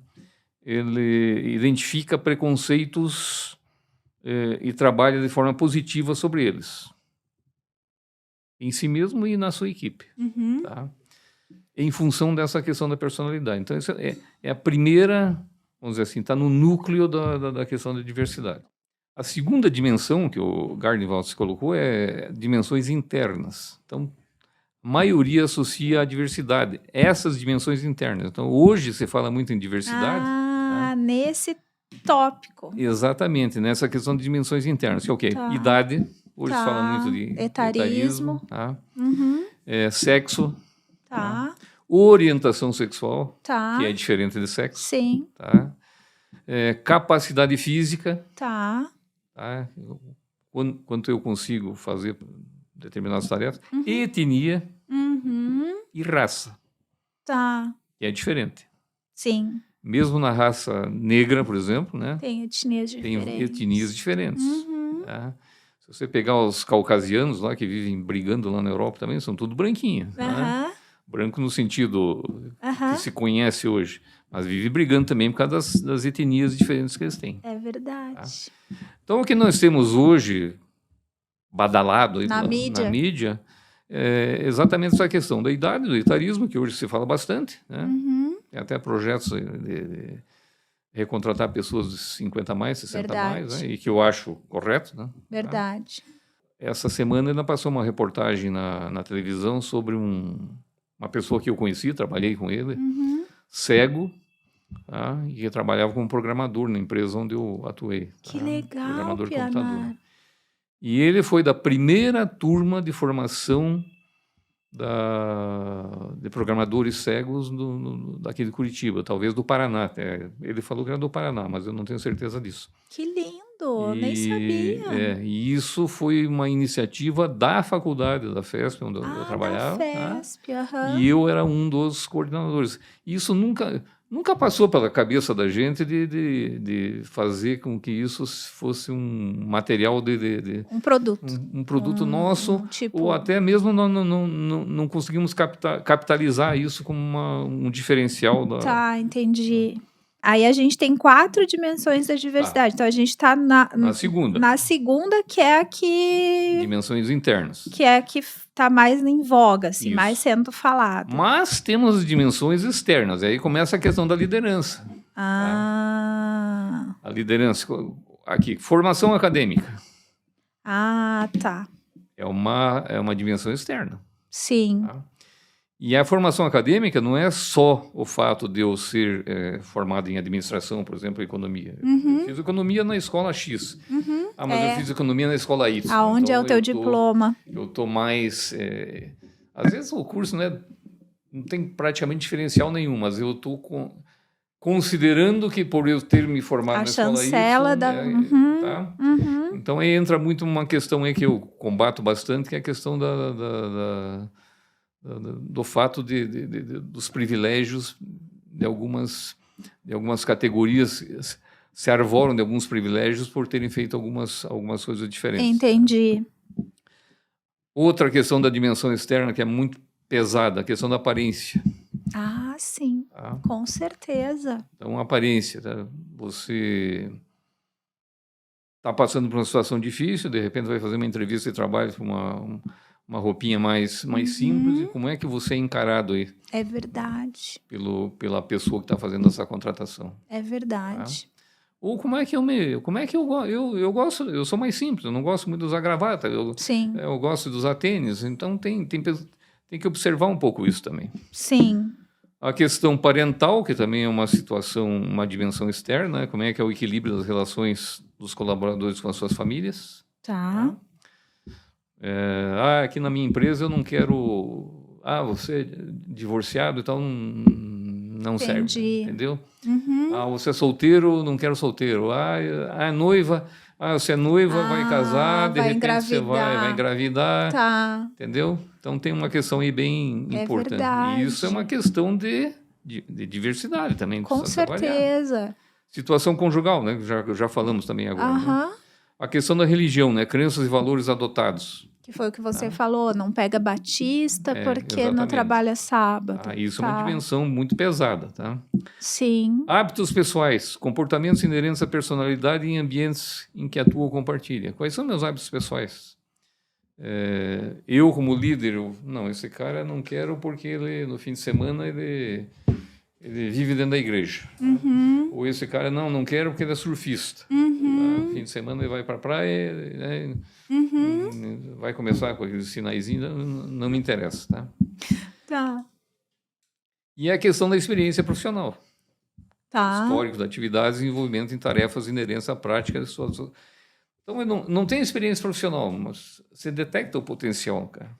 Ele identifica preconceitos e trabalha de forma positiva sobre eles. Em si mesmo e na sua equipe. Tá? Em função dessa questão da personalidade. Então, isso é a primeira, vamos dizer assim, está no núcleo da questão da diversidade. A segunda dimensão que o Gardner Waltz colocou é dimensões internas. Então, a maioria associa a diversidade, essas dimensões internas. Então, hoje se fala muito em diversidade. Tá? Nesse tópico. Exatamente, nessa questão de dimensões internas. Que é o quê? Tá. Idade, hoje se fala muito de etarismo. Tá? Sexo. Tá. Orientação sexual, que é diferente de sexo. Sim. Tá? Capacidade física. Tá. Quanto eu consigo fazer determinadas tarefas. Etnia e raça. Tá. Que é diferente. Sim. Mesmo na raça negra, por exemplo, né? Tem etnias diferentes. Tem etnias diferentes. Tá? Se você pegar os caucasianos lá, que vivem brigando lá na Europa também, são tudo branquinhos. Né? Branco no sentido que se conhece hoje, mas vive brigando também por causa das etnias diferentes que eles têm. É verdade. Tá? Então, o que nós temos hoje, badalado na mídia, é exatamente essa questão da idade, do etarismo, que hoje se fala bastante. Né? Tem até projetos de recontratar pessoas de 50 mais, 60 mais, né? E que eu acho correto. Né? Verdade. Tá? Essa semana ainda passou uma reportagem na televisão sobre uma pessoa que eu conheci, trabalhei com ele, cego, tá? E que trabalhava como programador na empresa onde eu atuei. Que legal, programador de computador. E ele foi da primeira turma de formação de programadores cegos daqui de Curitiba, talvez do Paraná. Ele falou que era do Paraná, mas eu não tenho certeza disso. Que lindo, nem sabia. E isso foi uma iniciativa da faculdade, da FESP, onde eu trabalhava. Da FESP, E eu era um dos coordenadores. Isso nunca passou pela cabeça da gente de fazer com que isso fosse um material um produto. Um produto nosso, ou até mesmo não conseguimos capitalizar isso como um diferencial. Tá, entendi. Aí a gente tem 4 dimensões da diversidade. Então a gente está na segunda. Na segunda, que é a que... Dimensões internas. Que é a que está mais em voga, assim, mais sendo falado. Mas temos as dimensões externas. Aí começa a questão da liderança. Tá? A liderança. Aqui, formação acadêmica. Tá. É uma dimensão externa. Sim. Tá? E a formação acadêmica não é só o fato de eu ser formado em administração, por exemplo, economia. Eu fiz economia na escola X. Mas eu fiz economia na escola Y. Aonde então, é o teu diploma? Eu estou mais... às vezes o curso não tem praticamente diferencial nenhum, mas eu estou considerando que por eu ter me formado na escola Y... A chancela da... Tá? Então aí entra muito uma questão aí que eu combato bastante, que é a questão do fato dos privilégios de algumas categorias se arvoram de alguns privilégios por terem feito algumas coisas diferentes. Entendi. Outra questão da dimensão externa que é muito pesada, a questão da aparência. Sim, com certeza. Então, a aparência, tá? Você está passando por uma situação difícil, de repente vai fazer uma entrevista de trabalho com uma roupinha mais simples, e como é que você é encarado aí? É verdade. Pela pessoa que está fazendo essa contratação. É verdade. Tá? Ou como é que eu gosto, eu sou mais simples, eu não gosto muito de usar gravata, eu gosto de usar tênis, então tem que observar um pouco isso também. Sim. A questão parental, que também é uma situação, uma dimensão externa, né? Como é que é o equilíbrio das relações dos colaboradores com as suas famílias. Tá. Aqui na minha empresa eu não quero... você é divorciado e tal, não serve, entendeu? Você é solteiro, não quero solteiro. É noiva... você é noiva, vai casar, de repente você vai engravidar, tá. Entendeu? Então tem uma questão aí bem importante. Verdade. E isso é uma questão de diversidade também. Com certeza. Trabalhar. Situação conjugal, né? Já falamos também agora. Né? A questão da religião, né? Crenças e valores adotados. Que foi o que você falou, não pega batista porque não trabalha sábado. Isso é uma dimensão muito pesada, tá? Sim. Hábitos pessoais, comportamentos inerentes à personalidade em ambientes em que atua ou compartilha. Quais são meus hábitos pessoais? Eu, como líder, esse cara não quero porque ele, no fim de semana, ele vive dentro da igreja. Ou esse cara, não quero porque ele é surfista. No fim de semana ele vai para a praia, vai começar com aqueles sinaizinhos, não me interessa, tá? Tá. E a questão da experiência profissional. Tá. Histórico de atividades e envolvimento em tarefas inerentes à prática de suas... Então, não tem experiência profissional, mas você detecta o potencial, cara.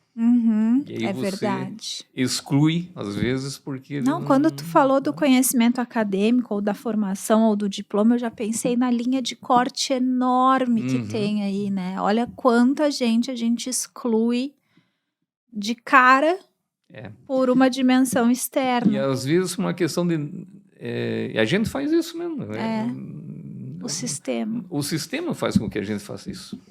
E aí você verdade. Exclui, às vezes, porque... Quando tu falou do conhecimento acadêmico, ou da formação, ou do diploma, eu já pensei na linha de corte enorme que tem aí, né? Olha quanta gente a gente exclui de cara por uma dimensão externa. E, às vezes, uma questão de... a gente faz isso mesmo, né? O sistema. O sistema faz com que a gente faça isso.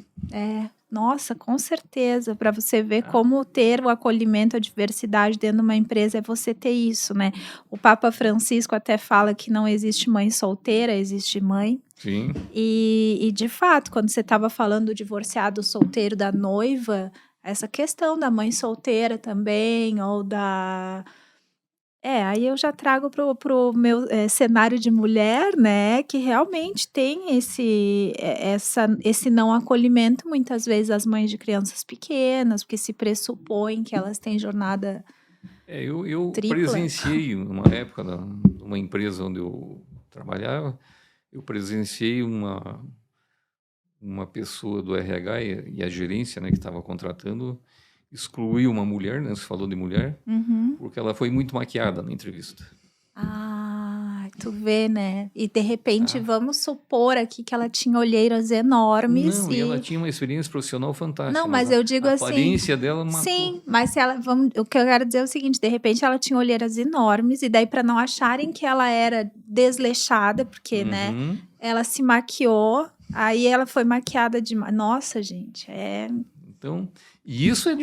Nossa, com certeza. Para você ver como ter o acolhimento à diversidade dentro de uma empresa é você ter isso, né? O Papa Francisco até fala que não existe mãe solteira, existe mãe. Sim. E de fato, quando você estava falando do divorciado solteiro, da noiva, essa questão da mãe solteira também, ou da... aí eu já trago pro meu cenário de mulher, né, que realmente tem esse não acolhimento, muitas vezes, às mães de crianças pequenas, porque se pressupõe que elas têm jornada eu tripla. Presenciei, numa época, numa empresa onde eu trabalhava, eu presenciei uma pessoa do RH e a gerência, né, que estava contratando, excluiu uma mulher, né? Você falou de mulher, porque ela foi muito maquiada na entrevista. Tu vê, né? E de repente, vamos supor aqui que ela tinha olheiras enormes. E ela tinha uma experiência profissional fantástica. Não, mas eu digo assim... A aparência dela matou. Sim, mas o que eu quero dizer é o seguinte, de repente ela tinha olheiras enormes, e daí para não acharem que ela era desleixada, porque, né, ela se maquiou, aí ela foi maquiada demais. Nossa, gente, Então, isso é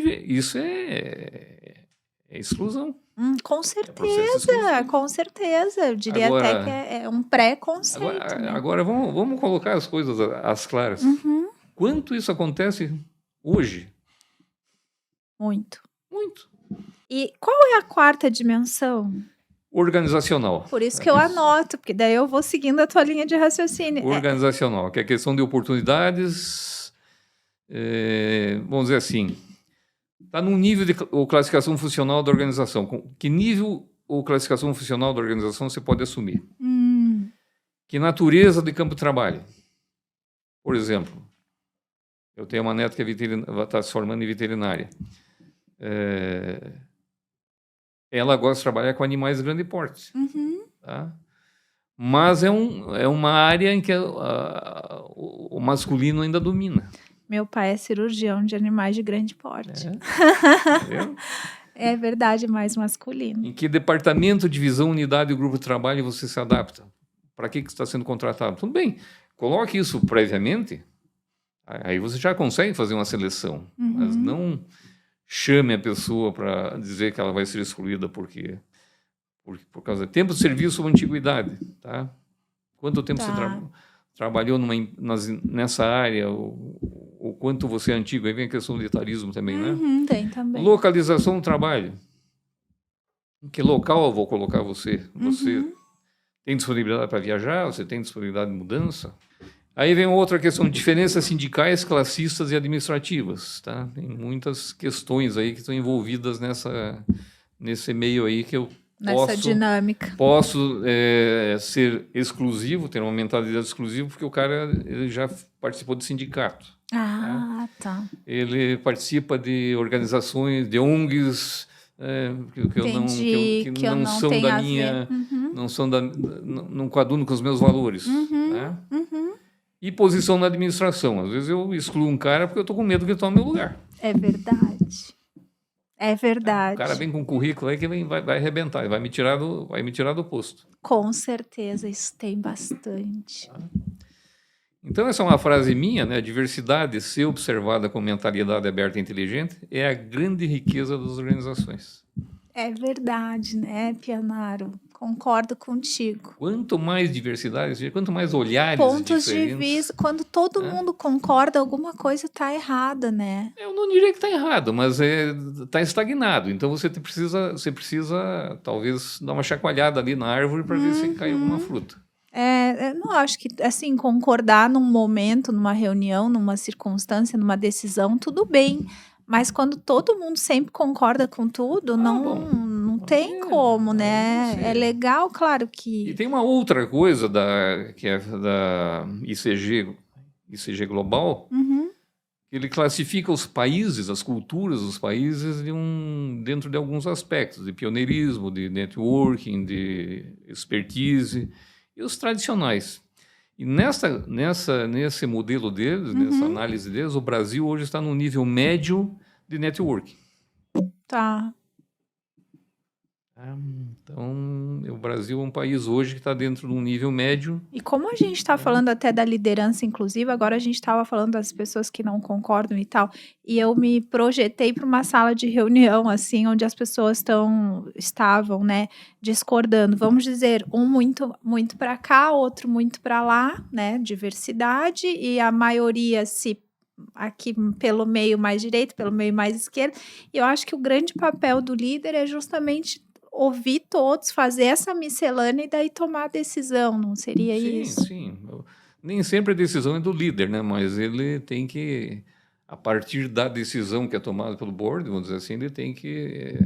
exclusão. Com certeza, com certeza. Eu diria até que é um preconceito. Agora vamos colocar as coisas às claras. Quanto isso acontece hoje? Muito. Muito. E qual é a quarta dimensão? Organizacional. Por isso que eu anoto, porque daí eu vou seguindo a tua linha de raciocínio. Organizacional, que é a questão de oportunidades... vamos dizer assim, está num nível de classificação funcional da organização. Que nível ou classificação funcional da organização você pode assumir? Que natureza de campo de trabalho? Por exemplo, eu tenho uma neta que está se formando em veterinária. Ela gosta de trabalhar com animais de grande porte. Tá? Mas é uma área em que o masculino ainda domina. Meu pai é cirurgião de animais de grande porte. É verdade, mais masculino. Em que departamento, divisão, unidade ou grupo de trabalho você se adapta? Para que está sendo contratado? Tudo bem, coloque isso previamente, aí você já consegue fazer uma seleção. Mas não chame a pessoa para dizer que ela vai ser excluída por causa de tempo de serviço ou antiguidade. Tá? Quanto tempo você trabalhou nessa área, ou quanto você é antigo, aí vem a questão do etarismo também, né? Tem também. Localização do trabalho. Em que local eu vou colocar você? Você tem disponibilidade para viajar? Você tem disponibilidade de mudança? Aí vem outra questão, diferenças sindicais, classistas e administrativas, tá? Tem muitas questões aí que estão envolvidas nesse meio aí que eu nessa dinâmica. Posso ser exclusivo, ter uma mentalidade exclusiva, porque o cara ele já participou de sindicato. Ah, tá. Ele participa de organizações, de ONGs, que não são da minha, não coadunam com os meus valores. Né? E posição na administração. Às vezes eu excluo um cara porque eu estou com medo que ele tome meu lugar. É verdade. É verdade. O cara vem com um currículo aí que vai arrebentar, vai me tirar do posto. Com certeza, isso tem bastante. Então, essa é uma frase minha, né? A diversidade, ser observada com mentalidade aberta e inteligente, é a grande riqueza das organizações. É verdade, né, Pianaro? Concordo contigo. Quanto mais diversidade, quanto mais olhares pontos diferentes, de vista, quando todo mundo concorda, alguma coisa está errada, né? Eu não diria que está errado, mas está estagnado. Então você precisa talvez dar uma chacoalhada ali na árvore para ver se cai alguma fruta. Eu não acho que, assim, concordar num momento, numa reunião, numa circunstância, numa decisão, tudo bem. Mas quando todo mundo sempre concorda com tudo, não tem como, né? É legal, claro que... E tem uma outra coisa que é da ICG Global, ele classifica os países, as culturas dos países dentro de alguns aspectos, de pioneirismo, de networking, de expertise, e os tradicionais. E nesse modelo deles, nessa análise deles, o Brasil hoje está no nível médio de networking. Tá. Então, o Brasil é um país hoje que está dentro de um nível médio. E como a gente está falando até da liderança inclusiva, agora a gente estava falando das pessoas que não concordam e tal, e eu me projetei para uma sala de reunião, assim, onde as pessoas estavam, né, discordando. Vamos dizer, um muito para cá, outro muito para lá, né, diversidade, e a maioria aqui pelo meio mais direito, pelo meio mais esquerdo. E eu acho que o grande papel do líder é justamente ouvir todos, fazer essa miscelânea e daí tomar a decisão, não seria isso? Sim. Nem sempre a decisão é do líder, né? Mas ele tem que, a partir da decisão que é tomada pelo board, vamos dizer assim, ele tem que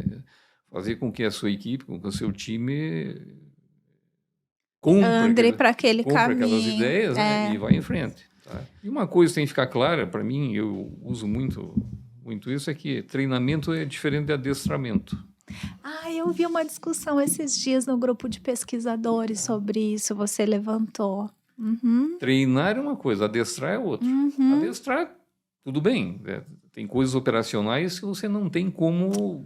fazer com que a sua equipe, com que o seu time compre para aquele caminho, aquelas ideias, né? E vai em frente. Tá? E uma coisa que tem que ficar clara, para mim, eu uso muito isso, é que treinamento é diferente de adestramento. Eu vi uma discussão esses dias no grupo de pesquisadores sobre isso, você levantou. Treinar é uma coisa, adestrar é outra. Adestrar, tudo bem, tem coisas operacionais que você não tem como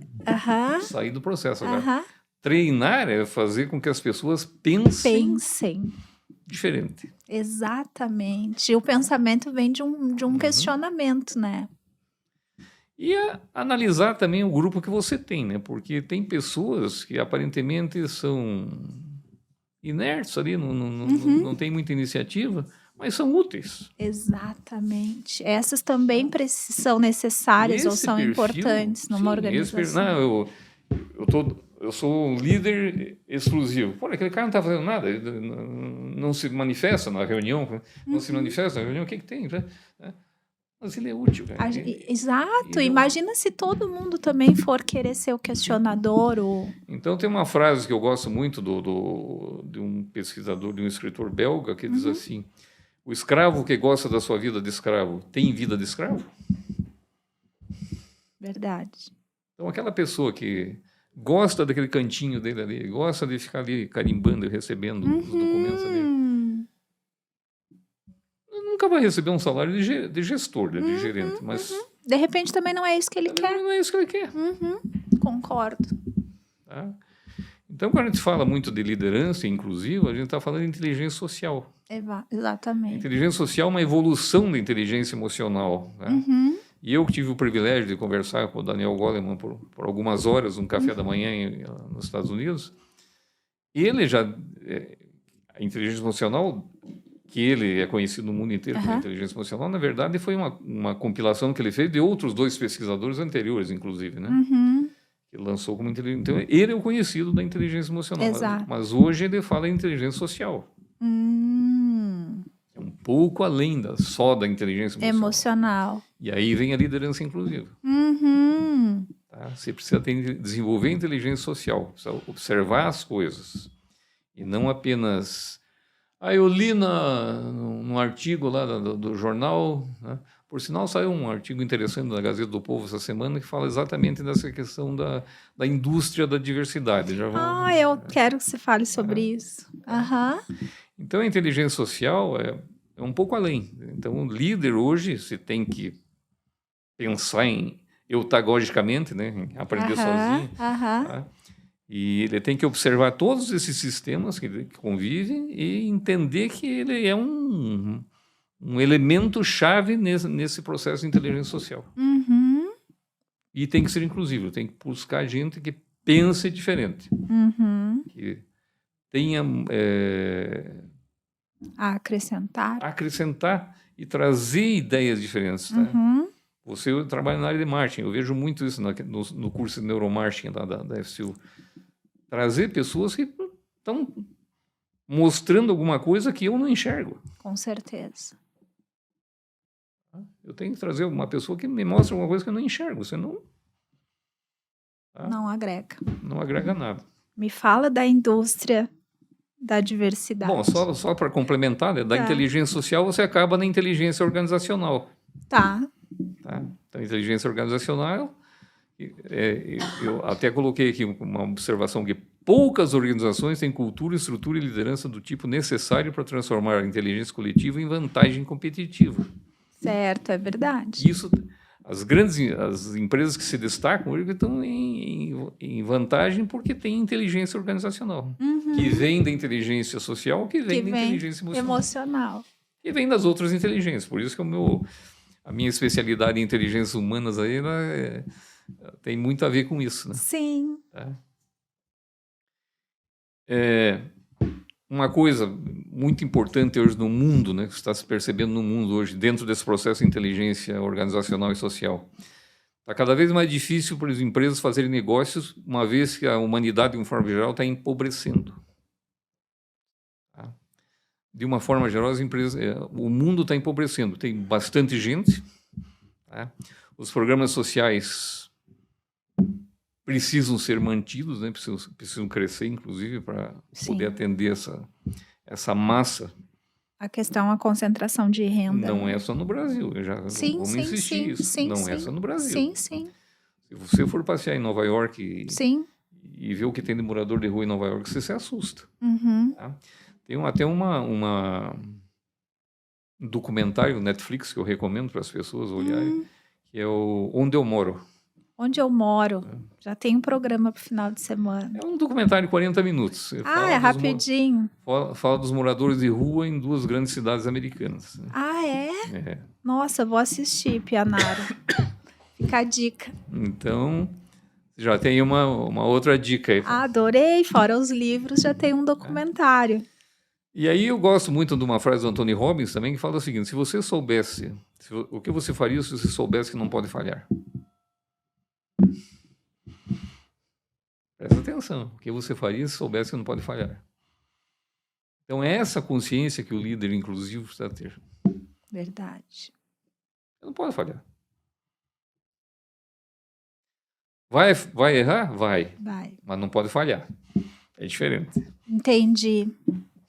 sair do processo. Agora, treinar é fazer com que as pessoas pensem diferente. Exatamente. O pensamento vem de um questionamento, né? E analisar também o grupo que você tem, né? Porque tem pessoas que aparentemente são inertes ali, não tem muita iniciativa, mas são úteis. Exatamente. Essas também são necessárias ou são importantes numa organização. Eu sou um líder exclusivo. Pô, aquele cara não está fazendo nada, não se manifesta na reunião, o que tem? Mas ele é útil. Exato. Imagina se todo mundo também for querer ser o questionador. Então, tem uma frase que eu gosto muito de um pesquisador, de um escritor belga, que diz assim: o escravo que gosta da sua vida de escravo tem vida de escravo? Verdade. Então, aquela pessoa que gosta daquele cantinho dele ali, gosta de ficar ali carimbando e recebendo os documentos ali, nunca vai receber um salário de gestor, de gerente, mas... De repente também não é isso que ele quer. Não é isso que ele quer. Concordo. Tá? Então, quando a gente fala muito de liderança inclusiva, a gente está falando de inteligência social. Exatamente. A inteligência social é uma evolução da inteligência emocional. Né? E eu tive o privilégio de conversar com o Daniel Goleman por algumas horas, num café da manhã nos Estados Unidos. Ele já... a inteligência emocional... que ele é conhecido no mundo inteiro como inteligência emocional, na verdade foi uma compilação que ele fez de outros 2 pesquisadores anteriores, inclusive, né? Que lançou como inteligência. Então, ele é o conhecido da inteligência emocional, mas hoje ele fala em inteligência social. É um pouco além só da inteligência emocional. E aí vem a liderança inclusiva. Tá? Você precisa desenvolver inteligência social, precisa observar as coisas. E não apenas... eu li num artigo lá do jornal, né? Por sinal, saiu um artigo interessante na Gazeta do Povo essa semana que fala exatamente dessa questão da indústria da diversidade. Eu quero que você fale sobre isso. Então, a inteligência social é um pouco além. Então, o líder hoje, você tem que pensar eutagogicamente, né? Em aprender sozinho. Tá? E ele tem que observar todos esses sistemas que convivem e entender que ele é um elemento-chave nesse processo de inteligência social. E tem que ser inclusivo, tem que buscar gente que pense diferente. Que tenha... acrescentar e trazer ideias diferentes. Tá? Você trabalha na área de marketing, eu vejo muito isso no curso de neuromarketing da FCU. Trazer pessoas que estão mostrando alguma coisa que eu não enxergo. Com certeza. Eu tenho que trazer uma pessoa que me mostre alguma coisa que eu não enxergo, senão... Não agrega. Não agrega nada. Me fala da indústria da diversidade. Bom, só para complementar, né, da inteligência social você acaba na inteligência organizacional. Tá. Então, inteligência organizacional, eu até coloquei aqui uma observação que poucas organizações têm cultura, estrutura e liderança do tipo necessário para transformar a inteligência coletiva em vantagem competitiva. Certo, é verdade. Isso, as empresas que se destacam hoje estão em vantagem porque têm inteligência organizacional, que vem da inteligência social, que vem da inteligência emocional. E vem das outras inteligências. Por isso que a minha especialidade em inteligências humanas aí, tem muito a ver com isso. Né? Sim. Tá? Uma coisa muito importante hoje no mundo, né, que está se percebendo no mundo hoje, dentro desse processo de inteligência organizacional e social, está cada vez mais difícil para as empresas fazerem negócios, uma vez que a humanidade, de uma forma geral, está empobrecendo. Tá? De uma forma geral, o mundo está empobrecendo. Tem bastante gente. Tá? Os programas sociais precisam ser mantidos, né? Precisam crescer, inclusive, para poder atender essa massa. A questão é a concentração de renda. Não é só no Brasil, vamos insistir nisso. Não é só no Brasil. Sim. Se você for passear em Nova York e ver o que tem de morador de rua em Nova York, você se assusta. Tá? Tem até um documentário Netflix que eu recomendo para as pessoas olharem, que é o Onde Eu Moro. Onde Eu Moro. Já tem um programa para o final de semana. É um documentário de 40 minutos. É rapidinho. Fala dos moradores de rua em 2 grandes cidades americanas. É? Nossa, vou assistir, Pianaro. Fica a dica. Então, já tem uma outra dica aí. Adorei. Fora os livros, já tem um documentário. E aí eu gosto muito de uma frase do Anthony Robbins também, que fala o seguinte: se você soubesse, o que você faria se você soubesse que não pode falhar? Presta atenção, o que você faria se soubesse que não pode falhar? Então é essa consciência que o líder inclusivo precisa ter. Verdade. Você não pode falhar. Vai errar? Vai. Mas não pode falhar. É diferente. Entendi.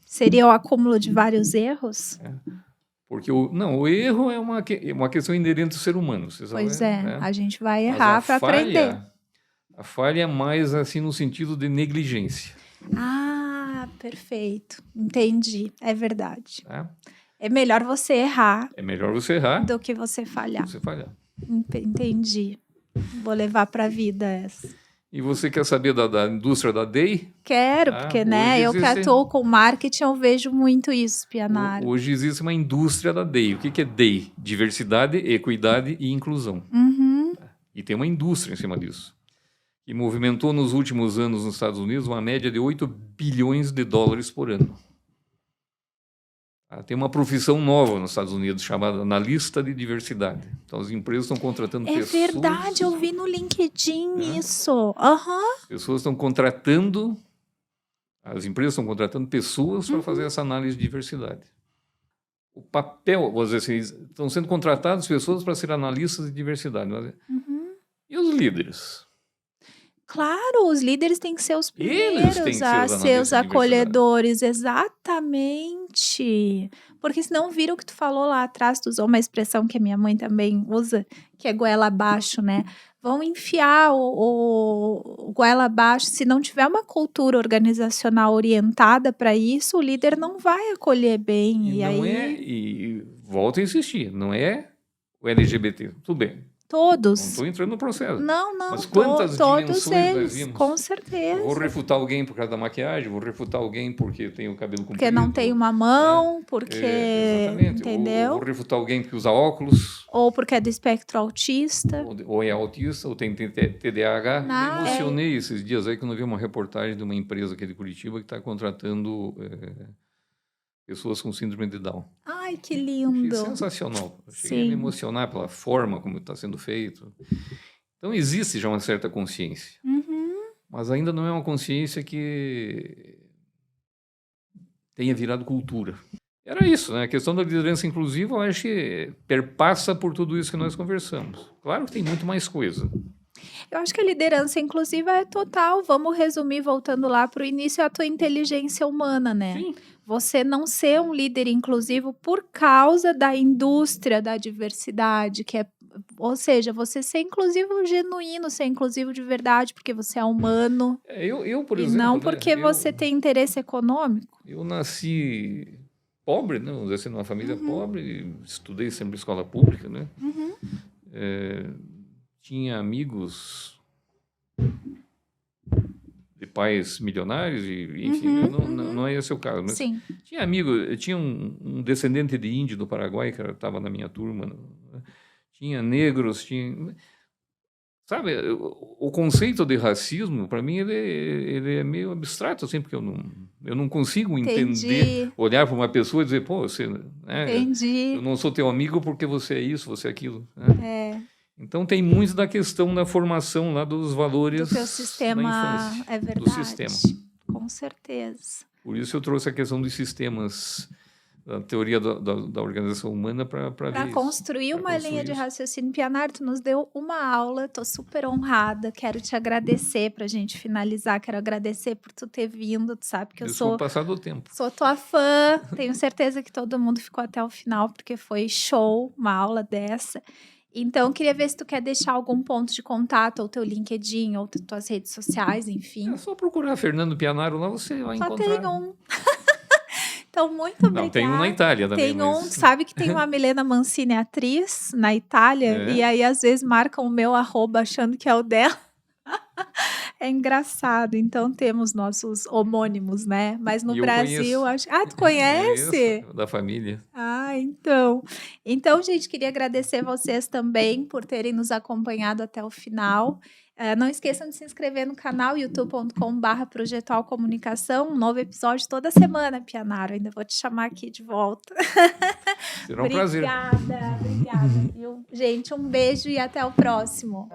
Seria o acúmulo de vários erros? Porque o erro é uma questão inerente do ser humano. Pois é, né? A gente vai errar para aprender. A falha é mais assim no sentido de negligência. Perfeito. Entendi. É verdade. Tá? É melhor você errar. Do que você falhar. Entendi. Vou levar para a vida essa. E você quer saber da indústria da DEI? Quero, porque eu que atuo com marketing, eu vejo muito isso, Pianaro. Hoje existe uma indústria da DEI. O que é DEI? Diversidade, equidade e inclusão. E tem uma indústria em cima disso. E movimentou nos últimos anos nos Estados Unidos uma média de 8 bilhões de dólares por ano. Tem uma profissão nova nos Estados Unidos chamada analista de diversidade. Então as empresas estão contratando pessoas... É verdade, eu vi no LinkedIn isso. Pessoas estão contratando... As empresas estão contratando pessoas para fazer essa análise de diversidade. O papel, vou dizer assim, estão sendo contratadas pessoas para ser analistas de diversidade. E os líderes? Claro, os líderes têm que ser os Eles têm primeiros que ser a os ser analistas os de diversidade. acolhedores, exatamente. Porque senão vira o que tu falou lá atrás, tu usou uma expressão que a minha mãe também usa, que é goela abaixo, né? Vão enfiar o goela abaixo. Se não tiver uma cultura organizacional orientada para isso, o líder não vai acolher bem. E não é, e volto a insistir, não é o LGBT, tudo bem. Não todos. estou entrando no processo. Não, Mas quantas todos dimensões nós eles, vimos? com Eu certeza. vou refutar alguém por causa da maquiagem, vou refutar alguém porque tem o cabelo comprido. Porque não tem uma mão, porque... exatamente. Entendeu? Ou vou refutar alguém que usa óculos. Ou porque é do espectro autista. Ou é autista, ou tem TDAH. Não, Me emocionei esses dias aí quando eu vi uma reportagem de uma empresa aqui de Curitiba que está contratando pessoas com síndrome de Down. Ai, que Achei lindo. sensacional. Eu cheguei a me emocionar pela forma como está sendo feito. Então existe já uma certa consciência. Mas ainda não é uma consciência que tenha virado cultura. Era isso, né? A questão da liderança inclusiva, eu acho que perpassa por tudo isso que nós conversamos. Claro que tem muito mais coisa. Eu acho que a liderança inclusiva é total. Vamos resumir, voltando lá para o início, a tua inteligência humana, né? Sim. Você não ser um líder inclusivo por causa da indústria da diversidade, que é, ou seja, você ser inclusivo genuíno, ser inclusivo de verdade, porque você é humano. Eu por e exemplo, não porque você tem interesse econômico. Eu nasci pobre, né? Vamos dizer assim, numa família pobre, estudei sempre em escola pública, né? Tinha amigos de pais milionários, e, enfim, não é esse o caso. Mas Sim. tinha amigo, tinha um descendente de índio do Paraguai que estava na minha turma, né? Tinha negros, tinha... Sabe, o conceito de racismo, para mim, ele é meio abstrato, assim, porque eu não consigo entender, olhar para uma pessoa e dizer, pô, você... eu não sou teu amigo porque você é isso, você é aquilo. Né? Então, tem muito da questão da formação lá dos valores do teu sistema, na infância. é verdade. Do sistema. Com certeza. Por isso eu trouxe a questão dos sistemas, a teoria da organização humana para construir uma linha de raciocínio. Pianaro, tu nos deu uma aula, estou super honrada, quero te agradecer para a gente finalizar, quero agradecer por tu ter vindo, tu sabe que eu sou passado o tempo. Sou tua fã, tenho certeza que todo mundo ficou até o final, porque foi show uma aula dessa. Então, queria ver se tu quer deixar algum ponto de contato, ou teu LinkedIn, ou tuas redes sociais, enfim. É só procurar Fernando Pianaro lá, você vai encontrar. Só tem um. Então, muito obrigada. Não, tem um na Itália também. Tem um, sabe que tem uma Milena Mancini, atriz, na Itália, e aí às vezes marcam o meu @ achando que é o dela. É engraçado. Então temos nossos homônimos, né? Mas no Brasil, acho... Ah, tu conhece? Da família. Ah, então. Então, gente, queria agradecer vocês também por terem nos acompanhado até o final. Não esqueçam de se inscrever no canal youtube.com/Projetual Comunicação. Um novo episódio toda semana, Pianaro. Ainda vou te chamar aqui de volta. Será um prazer. Obrigada. Viu? Gente, um beijo e até o próximo.